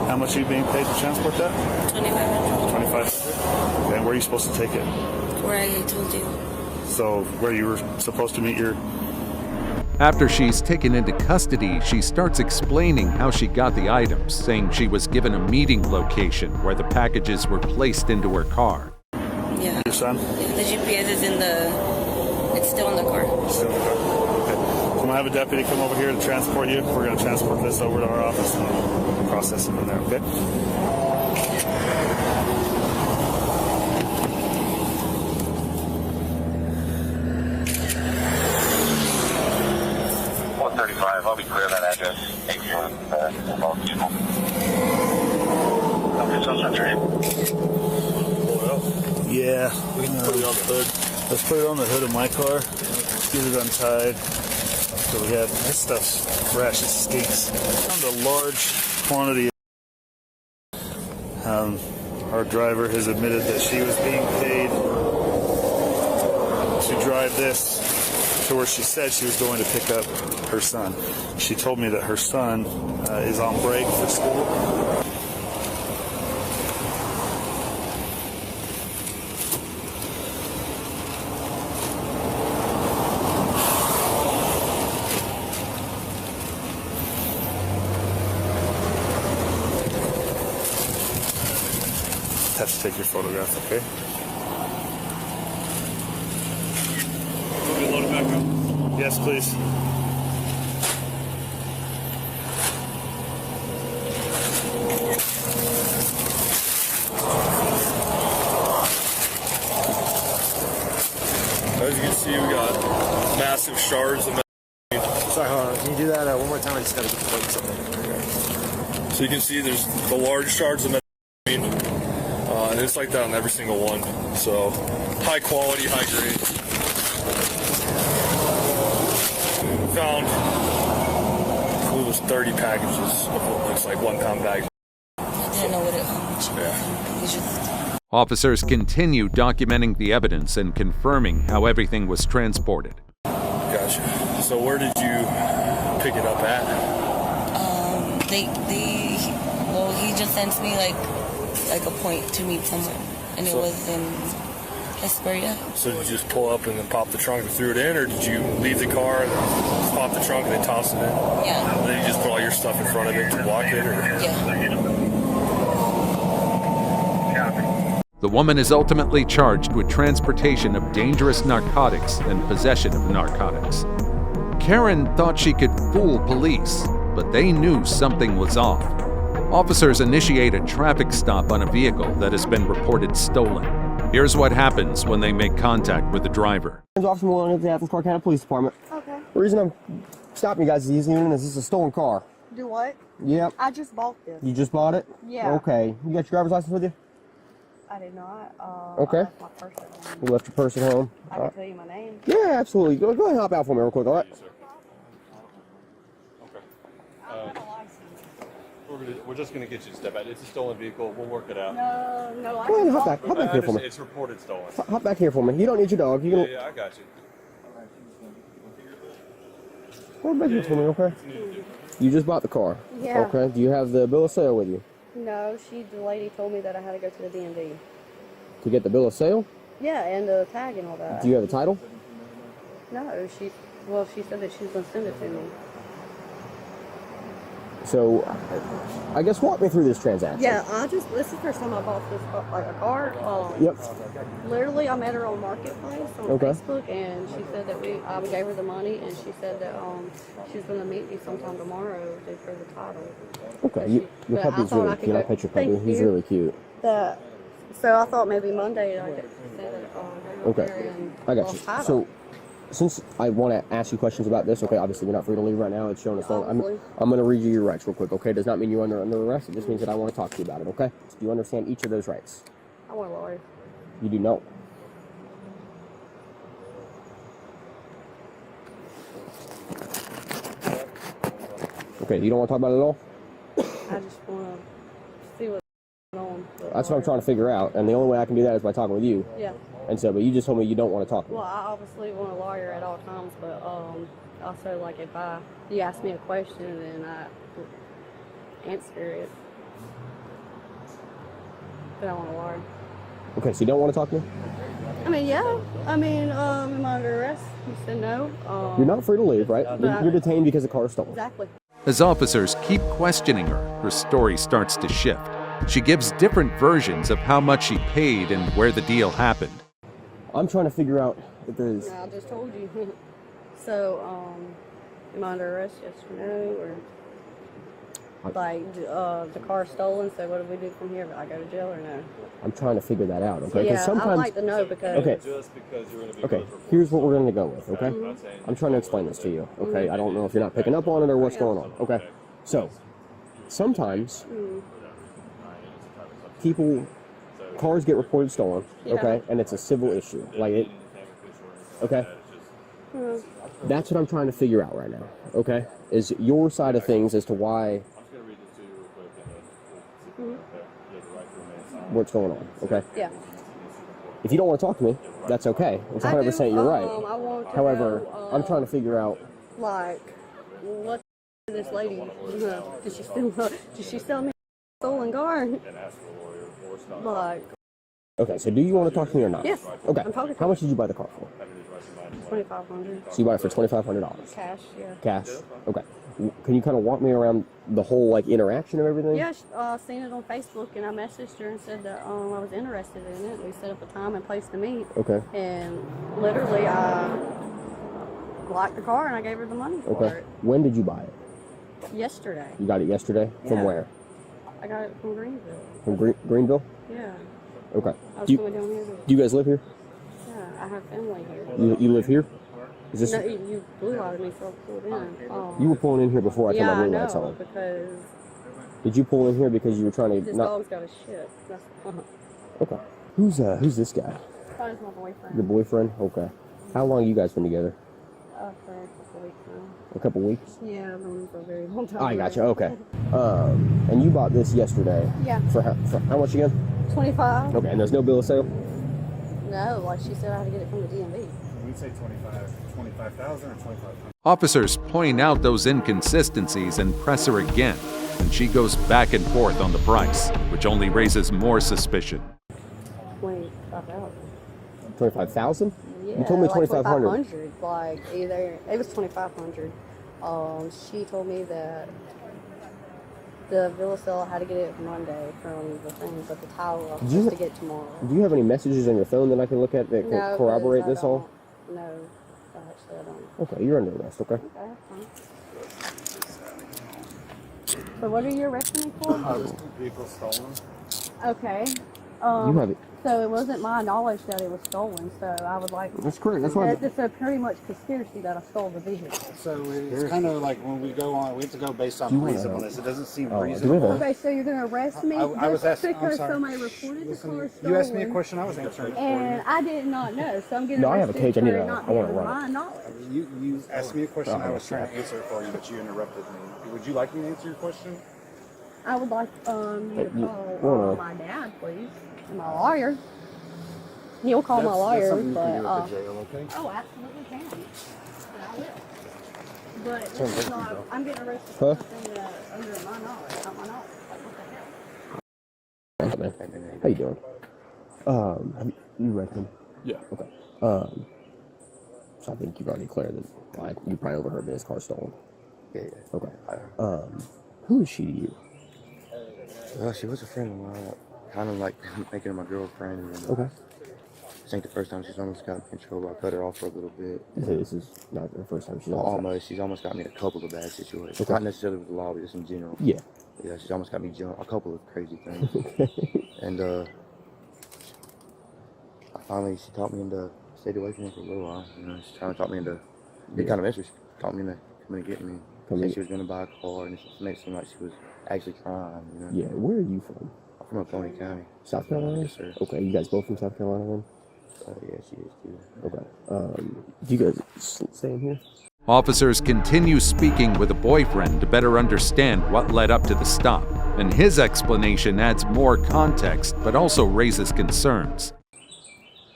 How much are you being paid to transport that? $2,500. $2,500. Okay, and where are you supposed to take it? Where I told you. So where you were supposed to meet your... After she's taken into custody, she starts explaining how she got the items, saying she was given a meeting location where the packages were placed into her car. Yeah. Your son? Yeah, the GPS is it's still in the car. Still in the car. Okay. So I'm gonna have a deputy come over here to transport you. We're gonna transport this over to our office and we'll process it from there, okay? I'll be clear that address. Yeah. We can put it on the hood. Let's put it on the hood of my car. Let's get it untied. So we have this stuff's fresh. It stinks. Found a large quantity. Our driver has admitted that she was being paid to drive this to where she said she was going to pick up her son. She told me that her son is on break for school. Have to take your photograph, okay? Load it back up. Yes, please. As you can see, we got massive shards of methamphetamine. Sorry, hold on. Can you do that one more time? I just gotta get the focus up there. So you can see there's the large shards of methamphetamine, and it's like that on every single one. So high quality, high grade. Found, I believe it was 30 packages of what looks like 1 pound bags. I didn't know what how much. Yeah. Officers continue documenting the evidence and confirming how everything was transported. Gotcha. So where did you pick it up at? He just sent me like a point to meet someone, and it was in Hesperia. So did you just pull up and then pop the trunk and threw it in, or did you leave the car and just pop the trunk and then toss it in? Yeah. And then you just put all your stuff in front of it to block it, or? Yeah. The woman is ultimately charged with transportation of dangerous narcotics and possession of narcotics. Karen thought she could fool police, but they knew something was off. Officers initiate a traffic stop on a vehicle that has been reported stolen. Here's what happens when they make contact with the driver. Officer Malone at the Athens Park County Police Department. Okay. The reason I'm stopping you guys this evening is this is a stolen car. Do what? Yep. I just bought this. You just bought it? Yeah. Okay. You got your driver's license with you? I did not. Okay. I left my purse at home. You left your purse at home? I can tell you my name. Yeah, absolutely. Go ahead and hop out for me real quick, all right? We're just going to get you to step out. It's a stolen vehicle. We'll work it out. No, I Go ahead and hop just back here for me. It's reported stolen. Hop back here for me. You don't need your dog. You can... Yeah, I got you. Hop back here for me, okay? You just bought the car. Yeah. Okay. Do you have the bill of sale with you? No, the lady told me that I had to go to the DMV. To get the bill of sale? Yeah, and the tag and all that. Do you have the title? No, she said that she was going to send it to me. So, I guess walk me through this transaction. Yeah, this is the first time I bought this, like a car. Yep. Literally, I met her on Marketplace on Facebook, and she said that I gave her the money, and she said that she's going to meet me sometime tomorrow for the title. Okay, your puppy's really cute. I pet your puppy. He's really cute. So I thought maybe Monday I could send it okay, I got you. So, since I want to ask you questions about this, okay, obviously you're not free to leave right now. It's showing us all. I'm going to read you your rights real quick, okay? Does not mean you're under arrest. It just means that I want to talk to you about it, okay? So do you understand each of those rights? I want a lawyer. You do know. Okay, you don't want to talk about it at all? I just want to see what's going on. That's what I'm trying to figure out, and the only way I can do that is by talking with you. Yeah. And so, but you just told me you don't want to talk. Well, I obviously want a lawyer at all times, but also, like, if you ask me a question and I answer it, then I want a lawyer. Okay, so you don't want to talk to me? I mean, yeah. I mean, am I under arrest? He said no. You're not free to leave, right? But- You're detained because the car is stolen. Exactly. As officers keep questioning her story starts to shift. She gives different versions of how much she paid and where the deal happened. I'm trying to figure out if there's... I just told you. So, am I under arrest? Yes or no? Or like the car's stolen? So what do we do from here? Do I go to jail or no? I'm trying to figure that out, okay? Yeah, sometimes... I'd like to know because. Okay. Okay, here's what we're going to go with, okay? I'm trying to explain this to you, okay? I don't know if you're not picking up on it or what's going on, okay? So, sometimes cars get reported stolen, okay? And it's a civil issue, like it, okay? That's what I'm trying to figure out right now, okay? Is your side of things as to why, what's going on, okay? Yeah. If you don't want to talk to me, that's okay. It's 100% you're right. I want to However, know, I'm trying to figure out, like, what this lady, did she sell me a stolen car? Like, okay, so do you want to talk to me or not? yes. Okay. I'm talking to How much did you buy the car for? $2,500. So you bought it for $2,500? Cash, yeah. Cash? Okay. Can you kind of walk me around the whole, like, interaction of everything? Yeah, seen it on Facebook, and I messaged her and said that I was interested in it. We set up a time and place to meet. Okay. And literally, I liked the car, and I gave her the money for Okay. it. When did you buy it? Yesterday. You got it yesterday? From Yeah. where? I got it from Greenville. From Greenville? Yeah. Okay. I was Do coming down here. you guys live here? Yeah, I have family here. You live here? Is this? No, you blew out of me, so I pulled in. You were pulling in here before I yeah, turned my I blue lights know, on. because Did you pull in here because you were trying to this not? dog's got a shit. That's, Okay. Who's this guy? Probably my boyfriend. Your boyfriend? Okay. How long you guys been together? For a couple weeks now. A couple weeks? Yeah, I've known him for a very long time. I got you. Okay. And you bought this yesterday. Yeah. For how much again? 25. Okay. And there's no bill of sale? No, like she said, I had to get it from the DMV. We'd say 25,000 or 25,000. Officers point out those inconsistencies and press her again, and she goes back and forth on the price, which only raises more suspicion. 25,000. 25,000? Yeah, You told me like 2,500. Like either it was 2,500. She told me that the bill of sale I had to get it Monday from the thing, but the towel I was supposed to get tomorrow. Do you have any messages on your phone that I can look at that No, can corroborate 'cause I this all? don't. No, actually I don't. Okay, you're under arrest. Okay. Okay, fine. So what are you arresting me for? Vehicle stolen. Okay. You have it. So it wasn't my knowledge that it was stolen. So I would like. That's correct. That's why. It's a pretty much conspiracy that I stole the vehicle. So it's kind of like when we go on, we have to go based on reasonableness. It doesn't seem do we reasonable. Okay, so you're gonna arrest me I was just asking. I'm because sorry. somebody reported the car stolen. You asked me a question. I was answering it for And I did not know, so I'm getting No, I have a arrested cage. I need for to- not I wanna being run it. my knowledge. you asked me a question. I was trying to answer it for you, but you interrupted me. Would you like me to answer your question? I would like you to call no. my dad, please, and my lawyer. He'll call my That's lawyer, something you but can do at the jail, okay? oh, absolutely can. And I will. But this is not. I'm getting arrested Huh? for something that's under my knowledge, not my knowledge. Like, what the hell? Hey, man. How you doing? Have you read him? Yeah. Okay. So I think you've already cleared that you probably overheard that his car stolen. Yeah. Okay. Who is she to you? Well, she was a friend of mine. Kind of like making her my girlfriend. And, Okay. This ain't the first time she's almost got me in trouble. I cut her off for a little bit. This is not the first time she's Well, almost. She's almost got me in a couple of bad situations. Okay. Not necessarily with the law, but just in general. Yeah. Yeah, she's almost got me jumped. A couple of crazy things. And she talked me into stayed away from me for a little while. You know, she's trying to talk me into. It kind of messed her. She talked me into coming and getting me. Said she was going to buy a car, and it made it seem like she was actually trying. You know. Yeah. Where are you from? I'm from Felonies County. South Carolina? Yes, sir. Okay. You guys both from South Carolina then? Yeah, she is too. Okay. Do you guys stay in here? Officers continue speaking with a boyfriend to better understand what led up to the stop, and his explanation adds more context but also raises concerns.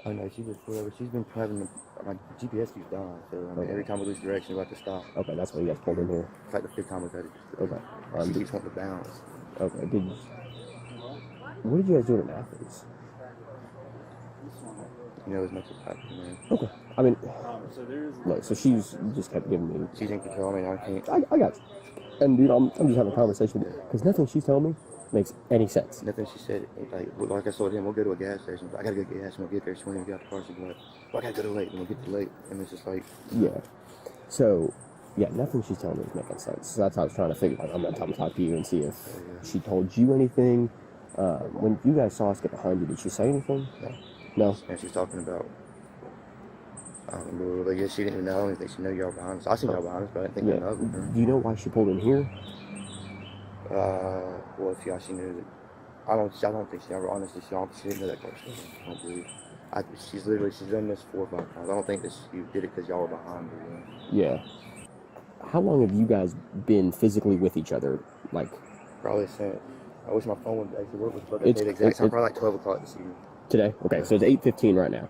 Oh no, she's been having my GPS keeps dying, so I mean, every time we lose direction, we have to stop. Okay, that's why you guys pulled in here. It's like the fifth time we've had it. Okay. She keeps wanting to bounce. Okay. What did you guys do in Athens? you know, as much as I can, man. Okay. I mean, look, so she's just kept giving me. She's in control. I mean, I can't. I got you. And dude, I'm just having a conversation with you because nothing she's telling me makes any sense. Nothing she said, like I told him, we'll go to a gas station. I gotta go get gas, and we'll get there. She went and got the car. She's like, well, I gotta go to late, and we'll get to late. And it's just like, yeah. So, yeah, nothing she's telling me is making sense. So that's how I was trying to figure. Like, I'm gonna talk to you and see if she told you anything. When you guys saw us get behind you, did she say anything? No. And she's talking about. I don't know, but yeah, she didn't know. I don't think she knew y'all behind us. I seen y'all behind us, but I didn't think y'all know. Do you know why she pulled in here? Well, if she knew that, I don't think she ever, honestly, she didn't know that question. I don't believe. She's done this 4 or 5 times. I don't think you did it because y'all were behind her. Yeah. How long have you guys been physically with each other? Like, probably since, I wish my phone would actually work with the exact time, probably like 12 o'clock this evening. Today? Okay, so it's 8:15 right now.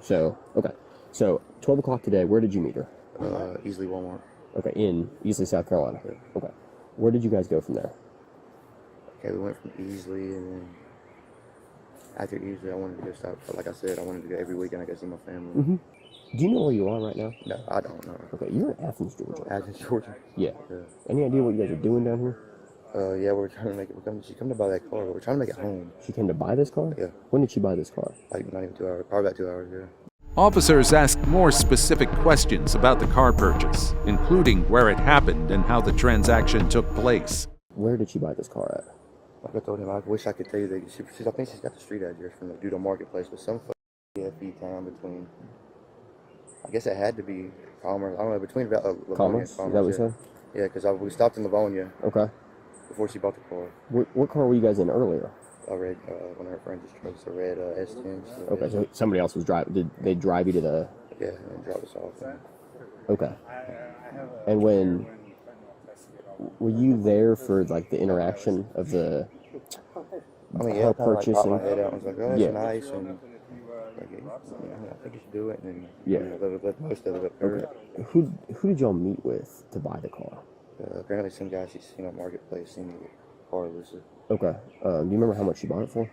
So, okay. So, 12 o'clock today, where did you meet her? Easily Walmart. Okay, in Easley, South Carolina. Yeah. Okay. Where did you guys go from there? Okay, we went from Easley, and then after Easley, I wanted to go stop. Like I said, I wanted to go every weekend. I go see my family. Mm-hmm. Do you know where you are right now? No, I don't know. Okay, you're in Athens, Georgia. Athens, Georgia? Yeah. Any idea what you guys are doing down here? Yeah, we're trying to make it. She came to buy that car, but we're trying to make it home. She came to buy this car? Yeah. When did she buy this car? Like not even 2 hours. Probably about 2 hours, yeah. Officers ask more specific questions about the car purchase, including where it happened and how the transaction took place. Where did she buy this car at? Like I told him, I wish I could tell you that. I think she's got the street address from the Doodle Marketplace, but some FE town between. I guess it had to be Commerce. I don't know, between about Commerce? Is that what you said? Yeah, because we stopped in Livonia. Okay. Before she bought the car. What car were you guys in earlier? I read one of her friends just drove a red S10. Okay, so somebody else was driving. Did they drive you to the? Yeah, and drop us off. Okay. And when were you there for like the interaction of the car purchase? I popped my head out and was like, "Oh, that's nice," and like, I think you should do it. And then let most of it up there. Okay. Who did y'all meet with to buy the car? Apparently, some guy she's seen on Marketplace seen the car listed. Okay. Do you remember how much she bought it for?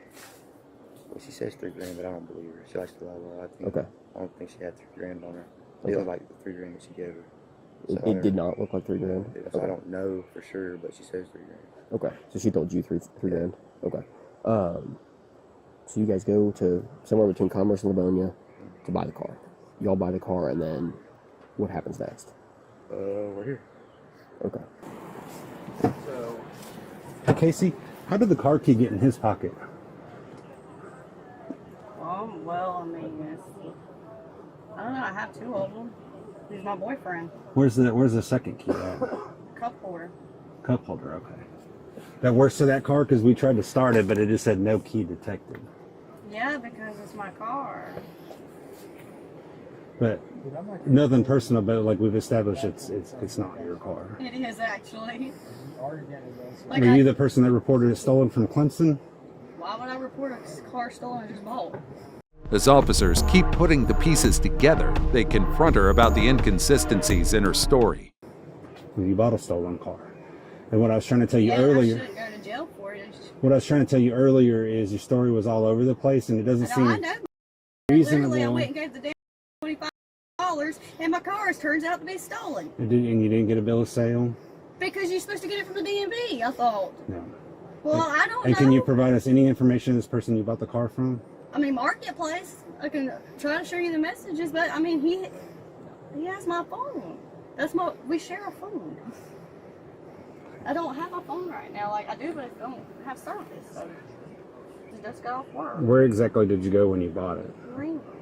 Well, she says $3,000, but I don't believe her. She likes to lie a lot. Okay. I don't think she had $3,000 on her. It was like the $3,000 that she gave her. So It did not look like $3,000. So I don't know for sure, but she says $3,000. Okay. So she told you $3,000. Okay. So you guys go to somewhere between Commerce and Livonia to buy the car. Y'all buy the car, and then what happens next? We're here. Okay. Casey, how did the car key get in his pocket? Well, I mean, I don't know. I have 2 of them. He's my boyfriend. Where's the second key at? Cup holder. Cup holder, okay. That works to that car because we tried to start it, but it just said no key detected. Yeah, because it's my car. But nothing personal, but like we've established, it's not your car. It is actually. Were you the person that reported it stolen from Clemson? Why would I report a car stolen and just bought? As officers keep putting the pieces together, they confront her about the inconsistencies in her story. You bought a stolen car. And what I was trying to tell you I earlier... shouldn't go to jail for it. What I was trying to tell you earlier is your story was all over the place, and it doesn't seem reasonable. Literally, I went and gave the damn $25, and my car turns out to be stolen. And you didn't get a bill of sale? Because you're supposed to get it from the DMV, I thought. No. Well, I don't know. And can you provide us any information on this person you bought the car from? I mean, Marketplace. I can try to show you the messages, but I mean, he has my phone. We share a phone. I don't have a phone right now. Like I do, but I don't have service. So it just got off work. Where exactly did you go when you bought it? Greenville.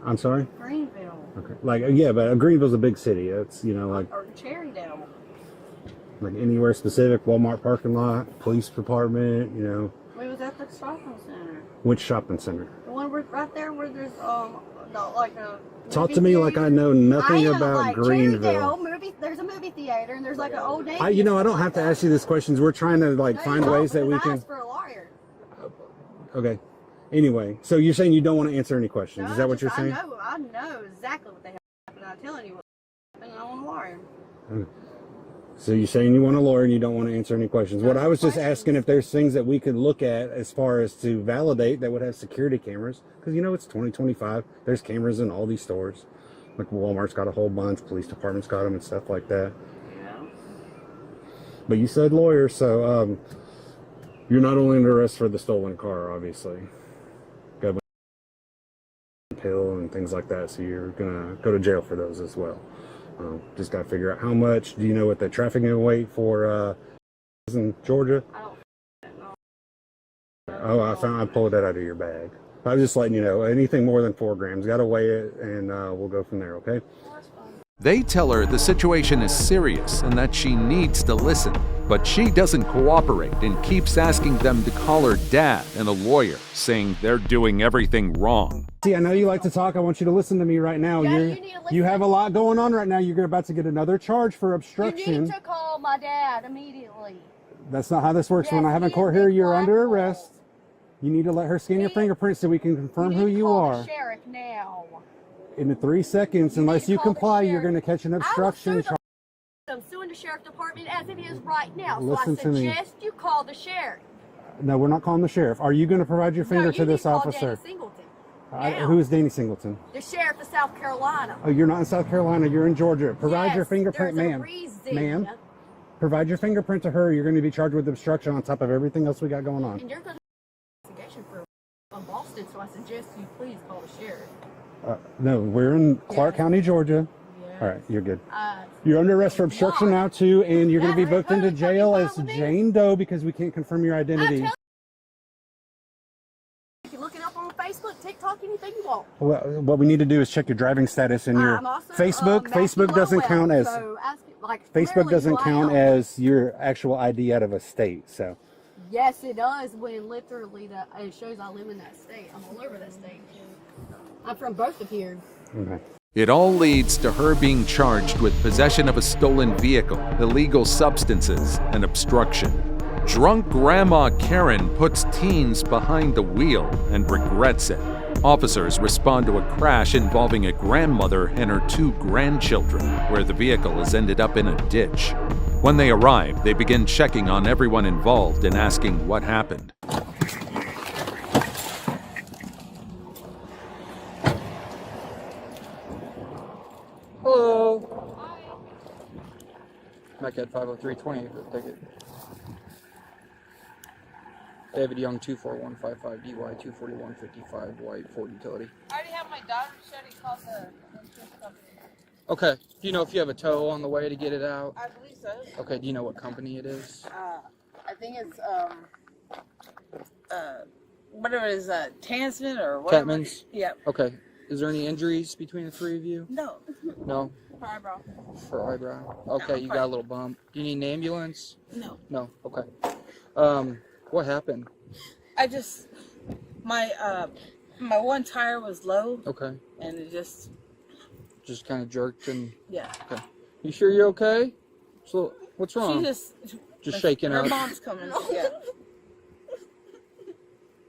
I'm sorry? Greenville. Okay. Like, yeah, but Greenville's a big city. That's, like... Or Cherrydale. Like anywhere specific? Walmart parking lot? Police department? We was at the shopping center. Which shopping center? The one right there where there's Talk to me like I know nothing about Greenville. There's a movie theater and there's like an old Navy. I don't have to ask you these questions. We're trying to find ways that we can. Ask for a lawyer. Okay. Anyway, so you're saying you don't want to answer any questions? No, is that what you're saying? I know exactly what the hell happened. I'm telling you what happened. I want a lawyer. Okay. So you're saying you want a lawyer and you don't want to answer any questions. What I was just asking if there's things that we could look at as far as to validate that would have security cameras. Because, you know, it's 2025. There's cameras in all these stores. Like Walmart's got a whole bunch. Police department's got them and stuff like that. Yeah. But you said lawyer, so you're not only under arrest for the stolen car, obviously. Got a pill and things like that. So you're going to go to jail for those as well. Just got to figure out how much. Do you know what the traffic weight for in Georgia? Oh, I pulled that out of your bag. I was just letting you know, anything more than 4 grams, got to weigh it, and we'll go from there, okay? They tell her the situation is serious and that she needs to listen, but she doesn't cooperate and keeps asking them to call her dad and a lawyer, saying they're doing everything wrong. See, I know you like to talk. I want you to listen to me right now. You have a lot going on right now. You're about to get another charge for obstruction. You need to call my dad immediately. That's not how this works. When I have in court here, you're under arrest. You need to let her scan your fingerprints so we can confirm who you are. The sheriff now. In 3 seconds, unless you comply, you're going to catch an obstruction charge. I'm suing the sheriff department as it is right now. Listen so to I me. suggest you call the sheriff. No, we're not calling the sheriff. Are you going to provide your finger to this officer? Who is Danny Singleton? The sheriff of South Carolina. Oh, you're not in South Carolina. You're in Georgia. Provide your fingerprint, ma'am. Ma'am, provide your fingerprint to her. You're going to be charged with obstruction on top of everything else we got going on. And you're going to investigation for Boston, so I suggest you please call the sheriff. No, we're in Clark County, Georgia. All right, you're good. You're under arrest for obstruction now, too, and you're going to be booked into jail as Jane Doe because we can't confirm your identity. You can look it up on Facebook, TikTok, anything you want. Well, what we need to do is check your driving status and your Facebook. Facebook doesn't count as Facebook doesn't count as your actual ID out of a state. So. Yes, it does. When literally it shows I live in that state. I'm all over that state. I'm from both of here. Okay. It all leads to her being charged with possession of a stolen vehicle, illegal substances, and obstruction. Drunk Grandma Karen puts teens behind the wheel and regrets it. Officers respond to a crash involving a grandmother and her 2 grandchildren, where the vehicle has ended up in a ditch. When they arrive, they begin checking on everyone involved and asking what happened. Hello. Mike at 50320 for the ticket. David Young 24155 DY 24155 white Ford utility. I already have my daughter Shetty call the insurance company. Okay. Do you know if you have a tow on the way to get it out? I believe so. Okay. Do you know what company it is? I think it's whatever it is, Tansman or whatever. Catman's? Yep. Okay. Is there any injuries between the 3 of you? No. No? For eyebrow. For eyebrow. Okay, you got a little bump. Do you need an ambulance? No. No. Okay. What happened? I just my one tire was low. Okay. And it just kind of jerked and. Yeah. Okay. You sure you're okay? So what's wrong? She just shaking out. Her mom's coming. Yeah.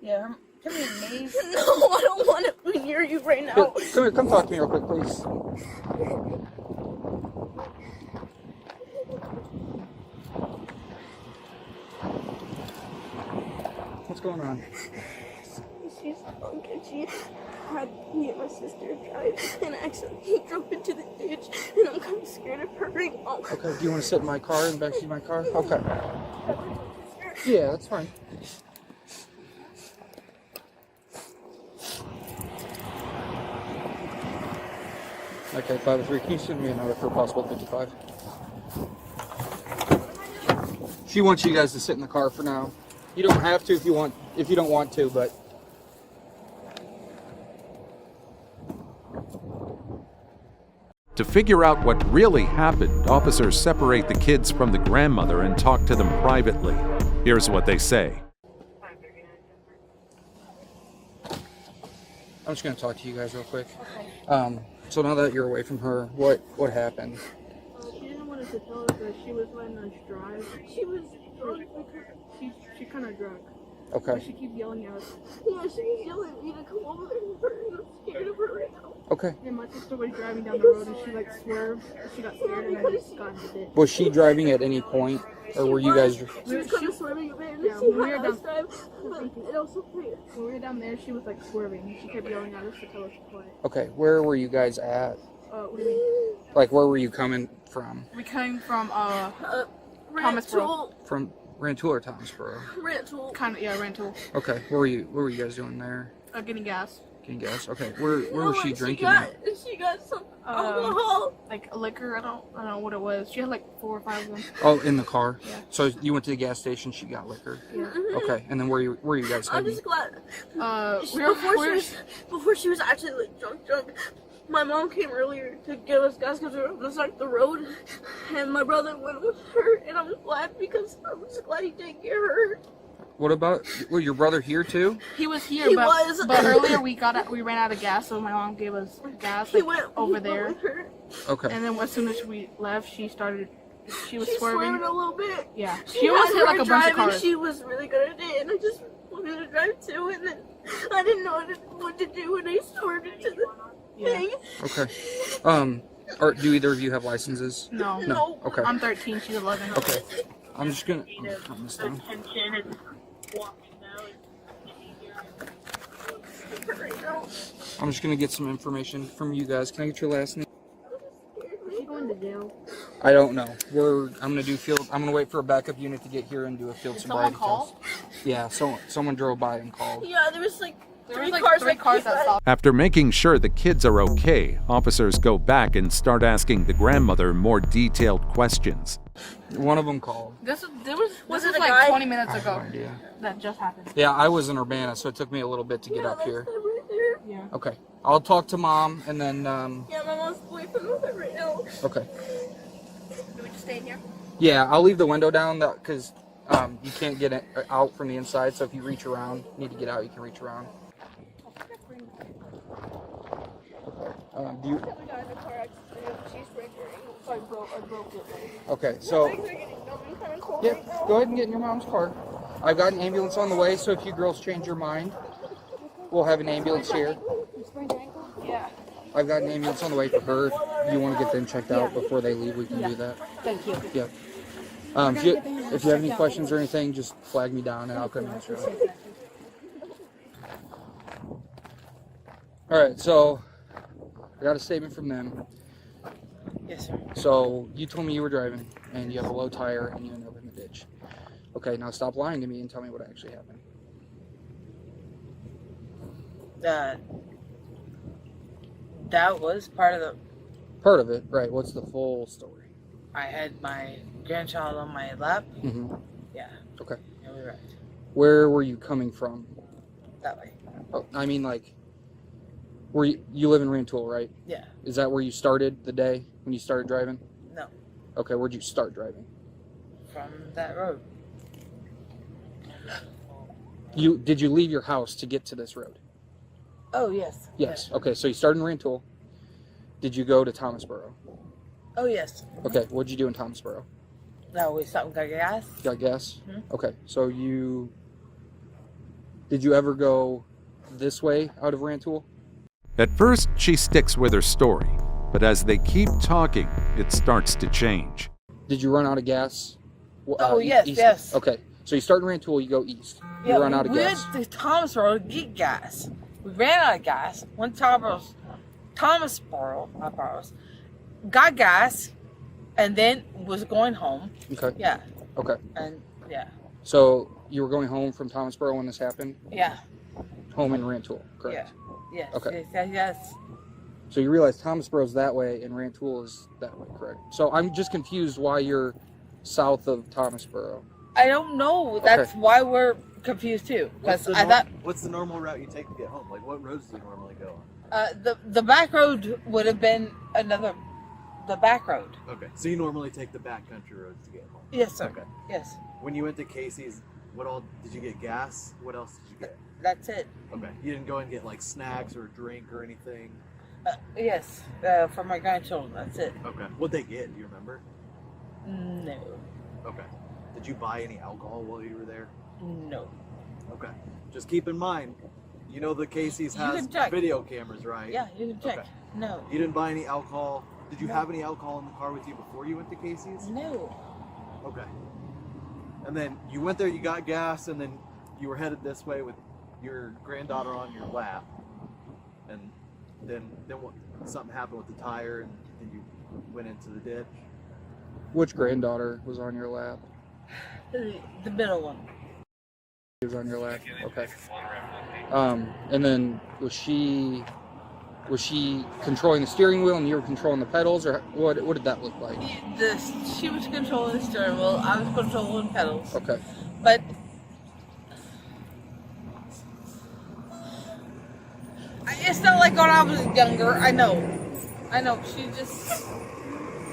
Yeah. Come here, Maeve. No, I don't want to hear you right now. Come here, come talk to me real quick, please. What's going on? She's drunk and she had me and my sister drive and accidentally drove into the ditch and I'm kind of scared of her right now. Okay, do you want to sit in my car and backseat my car? Okay. Yeah, that's fine. Okay, 503. Can you send me another for possible 55? She wants you guys to sit in the car for now. You don't have to if you don't want to, but. To figure out what really happened, officers separate the kids from the grandmother and talk to them privately. Here's what they say. I'm just going to talk to you guys real quick. Okay. So now that you're away from her, what happened? She didn't want us to tell her that she was letting us drive. She was drunk. She kind of drunk. Okay. But she keeps yelling at us. Yeah, she's yelling at me to come over and I'm scared of her right now. Okay. And my sister was driving down the road and she like swerved. She got scared and I just got in the ditch. Was she driving at any point, or were you guys? She was kind of swerving a bit. Yeah, when we were down there, she was like swerving. And she kept yelling at us to tell us to quiet. Okay, where were you guys at? What do you mean? Like, where were you coming from? We came from Thomasboro. From Rantoul or Thomasboro? Rantoul. Kind of, yeah, Rantoul. Okay, what were you guys doing there? Getting gas. Getting gas. Okay, where was she drinking? She got some alcohol, like liquor. I don't know what it was. She had like 4 or 5 of them. Oh, in the car. Yeah. So you went to the gas station. She got liquor. Yeah. Okay, and then where you guys I'm heading? just glad. Before she was actually like drunk. My mom came earlier to give us gas because we were on the side of the road, and my brother went with her, and I'm glad because I'm just glad he didn't get hurt. What about your brother here too? He was here, but earlier we ran out of gas, so my mom gave us gas over there. Okay. And then as soon as we left, she was swerving Swerving a little bit. Yeah, she almost hit like a bunch of cars. She was really good at it, and I just wanted to drive too, and then I didn't know what to do when I swerved into the thing. Okay. Or do either of you have licenses? No. Okay. I'm 13. She's 11. Okay. I'm just gonna turn this down. I'm just gonna get some information from you guys. Can I get your last name? Is she going to jail? I don't know. I'm gonna wait for a backup unit to get here and do a field sobriety test. Yeah. Someone drove by and called. Yeah, there was like three cars that stopped. After making sure the kids are okay, officers go back and start asking the grandmother more detailed questions. One of them called. This was it a like guy? 20 minutes ago. I have no idea. That just happened. Yeah, I was in Urbana, so it took me a little bit to get up here. Right there. Yeah. Okay. I'll talk to mom and then. Yeah, my mom's boyfriend was there right now. Okay. Do we just stay in here? Yeah, I'll leave the window down because you can't get it out from the inside. So if you reach around, need to get out, you can reach around. Do you? Okay, so yeah, go ahead and get in your mom's car. I've got an ambulance on the way, so if you girls change your mind, we'll have an ambulance here. Yeah. I've got an ambulance on the way for her. If you want to get them checked out before they leave, we can do that. Thank you. Yeah. If you have any questions or anything, just flag me down and I'll come answer them. All right, so I got a statement from them. Yes, sir. So you told me you were driving and you have a low tire and you end up in the ditch. Okay, now stop lying to me and tell me what actually happened. That was part of Part of it, right? What's the full story? I had my grandchild on my lap. Mm-hmm. Yeah. Okay. Yeah, we were right. Where were you coming from? That way. Oh, I mean, like, you live in Rantoul, right? Yeah. Is that where you started the day when you started driving? No. Okay, where'd you start driving? From that road. Did you leave your house to get to this road? Oh, yes. Yes. Okay, so you started in Rantoul. Did you go to Thomasboro? Oh, yes. Okay, what'd you do in Thomasboro? No, we stopped and got gas. Got gas? Mhm. Okay, so did you ever go this way out of Rantoul? At first, she sticks with her story, but as they keep talking, it starts to change. Did you run out of gas? Yes, east? yes. Okay, so you start in Rantoul, you go east. You Yeah, run out of we gas. went to Thomasboro to get gas. We ran out of gas. Went to Thomasboro, got gas, and then was going home. Okay. Yeah. Okay. And yeah. So you were going home from Thomasboro when this happened? Yeah. Home in Rantoul, correct? Yeah. Yes. Okay. Yes. So you realize Thomasboro's that way and Rantoul is that way, correct? So I'm just confused why you're south of Thomasboro. I don't know. That's why we're confused too. Because I thought What's the normal route you take to get home? Like, what roads do you normally go on? the back road would have been the back road. Okay, so you normally take the backcountry roads to get home? Yes, sir. Okay. Yes. When you went to Casey's, what all did you get? Gas? What else did you get? That's it. Okay, you didn't go and get like snacks or a drink or anything? Yes, for my grandchildren. That's it. Okay. What'd they get? Do you remember? No. Okay. Did you buy any alcohol while you were there? No. Okay. Just keep in mind, You know the Casey's You has can check. video cameras, right? Yeah, you can check. Okay. No. You didn't buy any alcohol. Did you No. have any alcohol in the car with you before you went to Casey's? No. Okay. And then you went there, you got gas, and then you were headed this way with your granddaughter on your lap. And then what? Something happened with the tire, and you went into the ditch. Which granddaughter was on your lap? The middle one. She was on your lap. Okay. And then was she controlling the steering wheel and you were controlling the pedals, or what did that look like? She was controlling the steering wheel. I was controlling pedals. Okay. But it's not like when I was younger. I know. She just.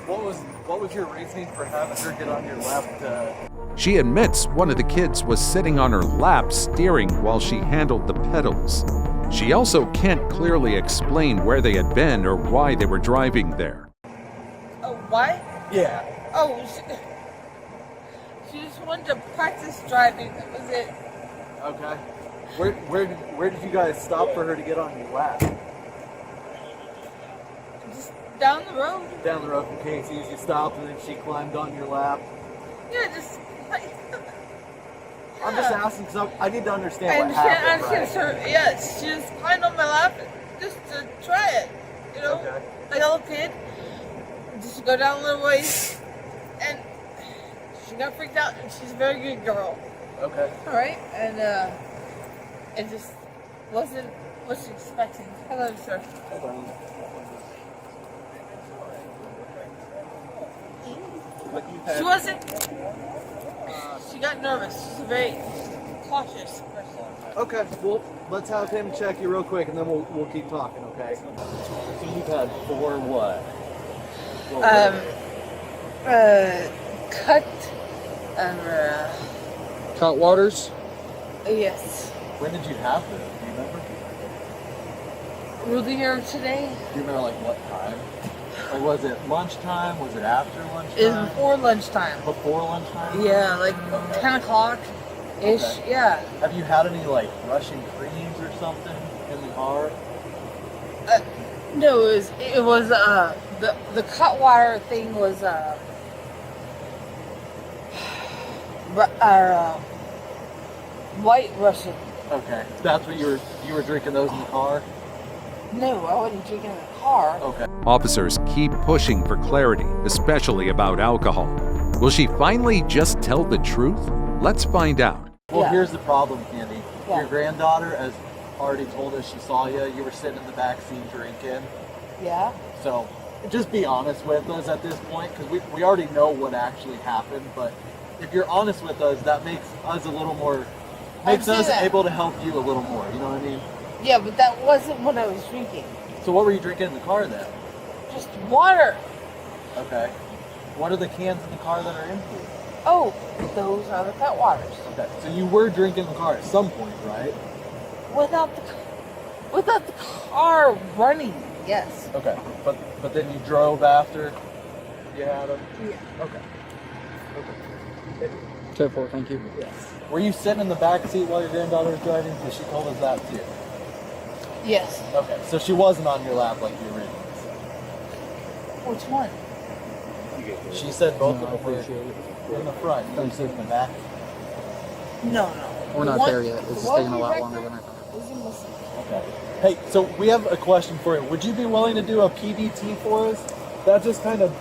What was your reasoning for having her get on your lap? She admits one of the kids was sitting on her lap steering while she handled the pedals. She also can't clearly explain where they had been or why they were driving there. Oh, why? Yeah. Oh, she just wanted to practice driving. That was it. Okay. Where did you guys stop for her to get on your lap? Just down the road. Down the road from Casey's, you stopped, and then she climbed on your lap. Yeah, just like. I'm just asking because I need to understand I what happened. understand. Right? Yes, she just climbed on my lap just to try it. You know, like a little kid. Just go down a little ways, and she got freaked out. And she's a very good girl. Okay. All right, and it just wasn't what she expected. Hello, sir. She wasn't. She got nervous. She's a very cautious person. Okay, well, let's have him check you real quick, and then we'll keep talking, okay? So you've had 4 what? Cut waters? Yes. When did you have them? Do you remember? Earlier today? Do you remember, like, what time? Like, was it lunchtime? Was it after lunchtime? It was before lunchtime. Before lunchtime? Yeah, like 10 o'clock ish. Okay. Yeah. Have you had any, like, Russian creams or something in the car? No, it was the Cutwater thing was White Russian. Okay, that's what you were drinking those in the car? No, I wasn't drinking in the car. Okay. Officers keep pushing for clarity, especially about alcohol. Will she finally just tell the truth? Let's find out. Well, here's the problem, Candy. Yeah. Your granddaughter has already told us she saw you. You were sitting in the back seat drinking. Yeah. So, just be honest with us at this point, because we already know what actually happened. But if you're honest with us, that makes us a little more, makes us able to help you a little more. You know what I mean? Yeah, but that wasn't what I was drinking. So what were you drinking in the car then? Just water. Okay. What are the cans in the car that are empty? Oh, those are the Cutwaters. Okay. So you were drinking in the car at some point, right? Without the car running, yes. Okay. But then you drove after you had them? Yeah. Okay. 10-4, thank you. Yes. Were you sitting in the back seat while your granddaughter was driving? Because she told us that too. Yes. Okay. So she wasn't on your lap like you originally said. Which one? She said both of them were in the front. You sit in the back? No. We're not there yet. This is taking a lot longer than I thought. Okay. Hey, so we have a question for you. Would you be willing to do a PDT for us? That just kind of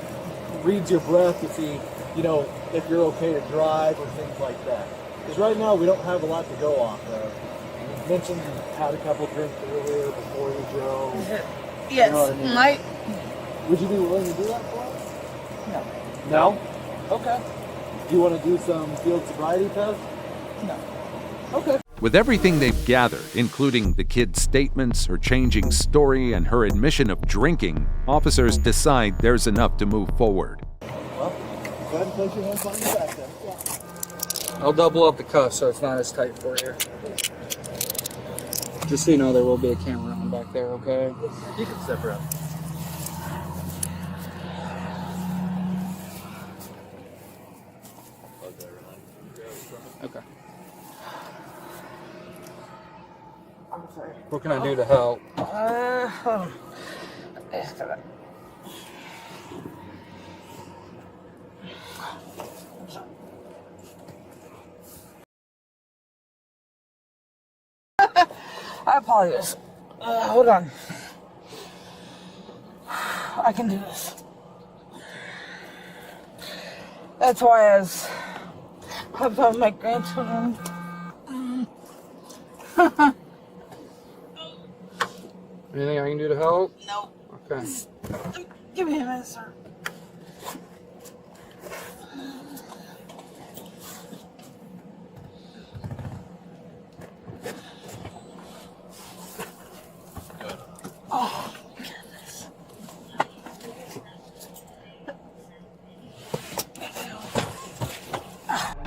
reads your breath to see, you know, if you're okay to drive or things like that. Because right now we don't have a lot to go off of. You mentioned you had a couple drinks earlier before you drove. Yes. You know what I mean? Would you be willing to do that for us? No. No? Okay. Do you want to do some field sobriety tests? No. Okay. With everything they've gathered, including the kid's statements, her changing story, and her admission of drinking, officers decide there's enough to move forward. Well, go ahead and place your hands on your back then. I'll double up the cuff so it's not as tight for you. Just so you know, there will be a camera on back there, okay? You can step around. Okay. I'm sorry. What can I do to help? Hold on. I apologize. Hold on. I can do this. That's why I was helping out my grandchildren. Anything I can do to help? No. Okay. Give me a minute, sir. Oh, goodness.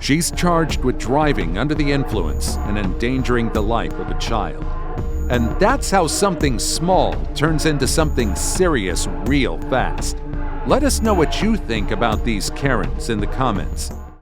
She's charged with driving under the influence and endangering the life of a child. And that's how something small turns into something serious real fast. Let us know what you think about these Karens in the comments.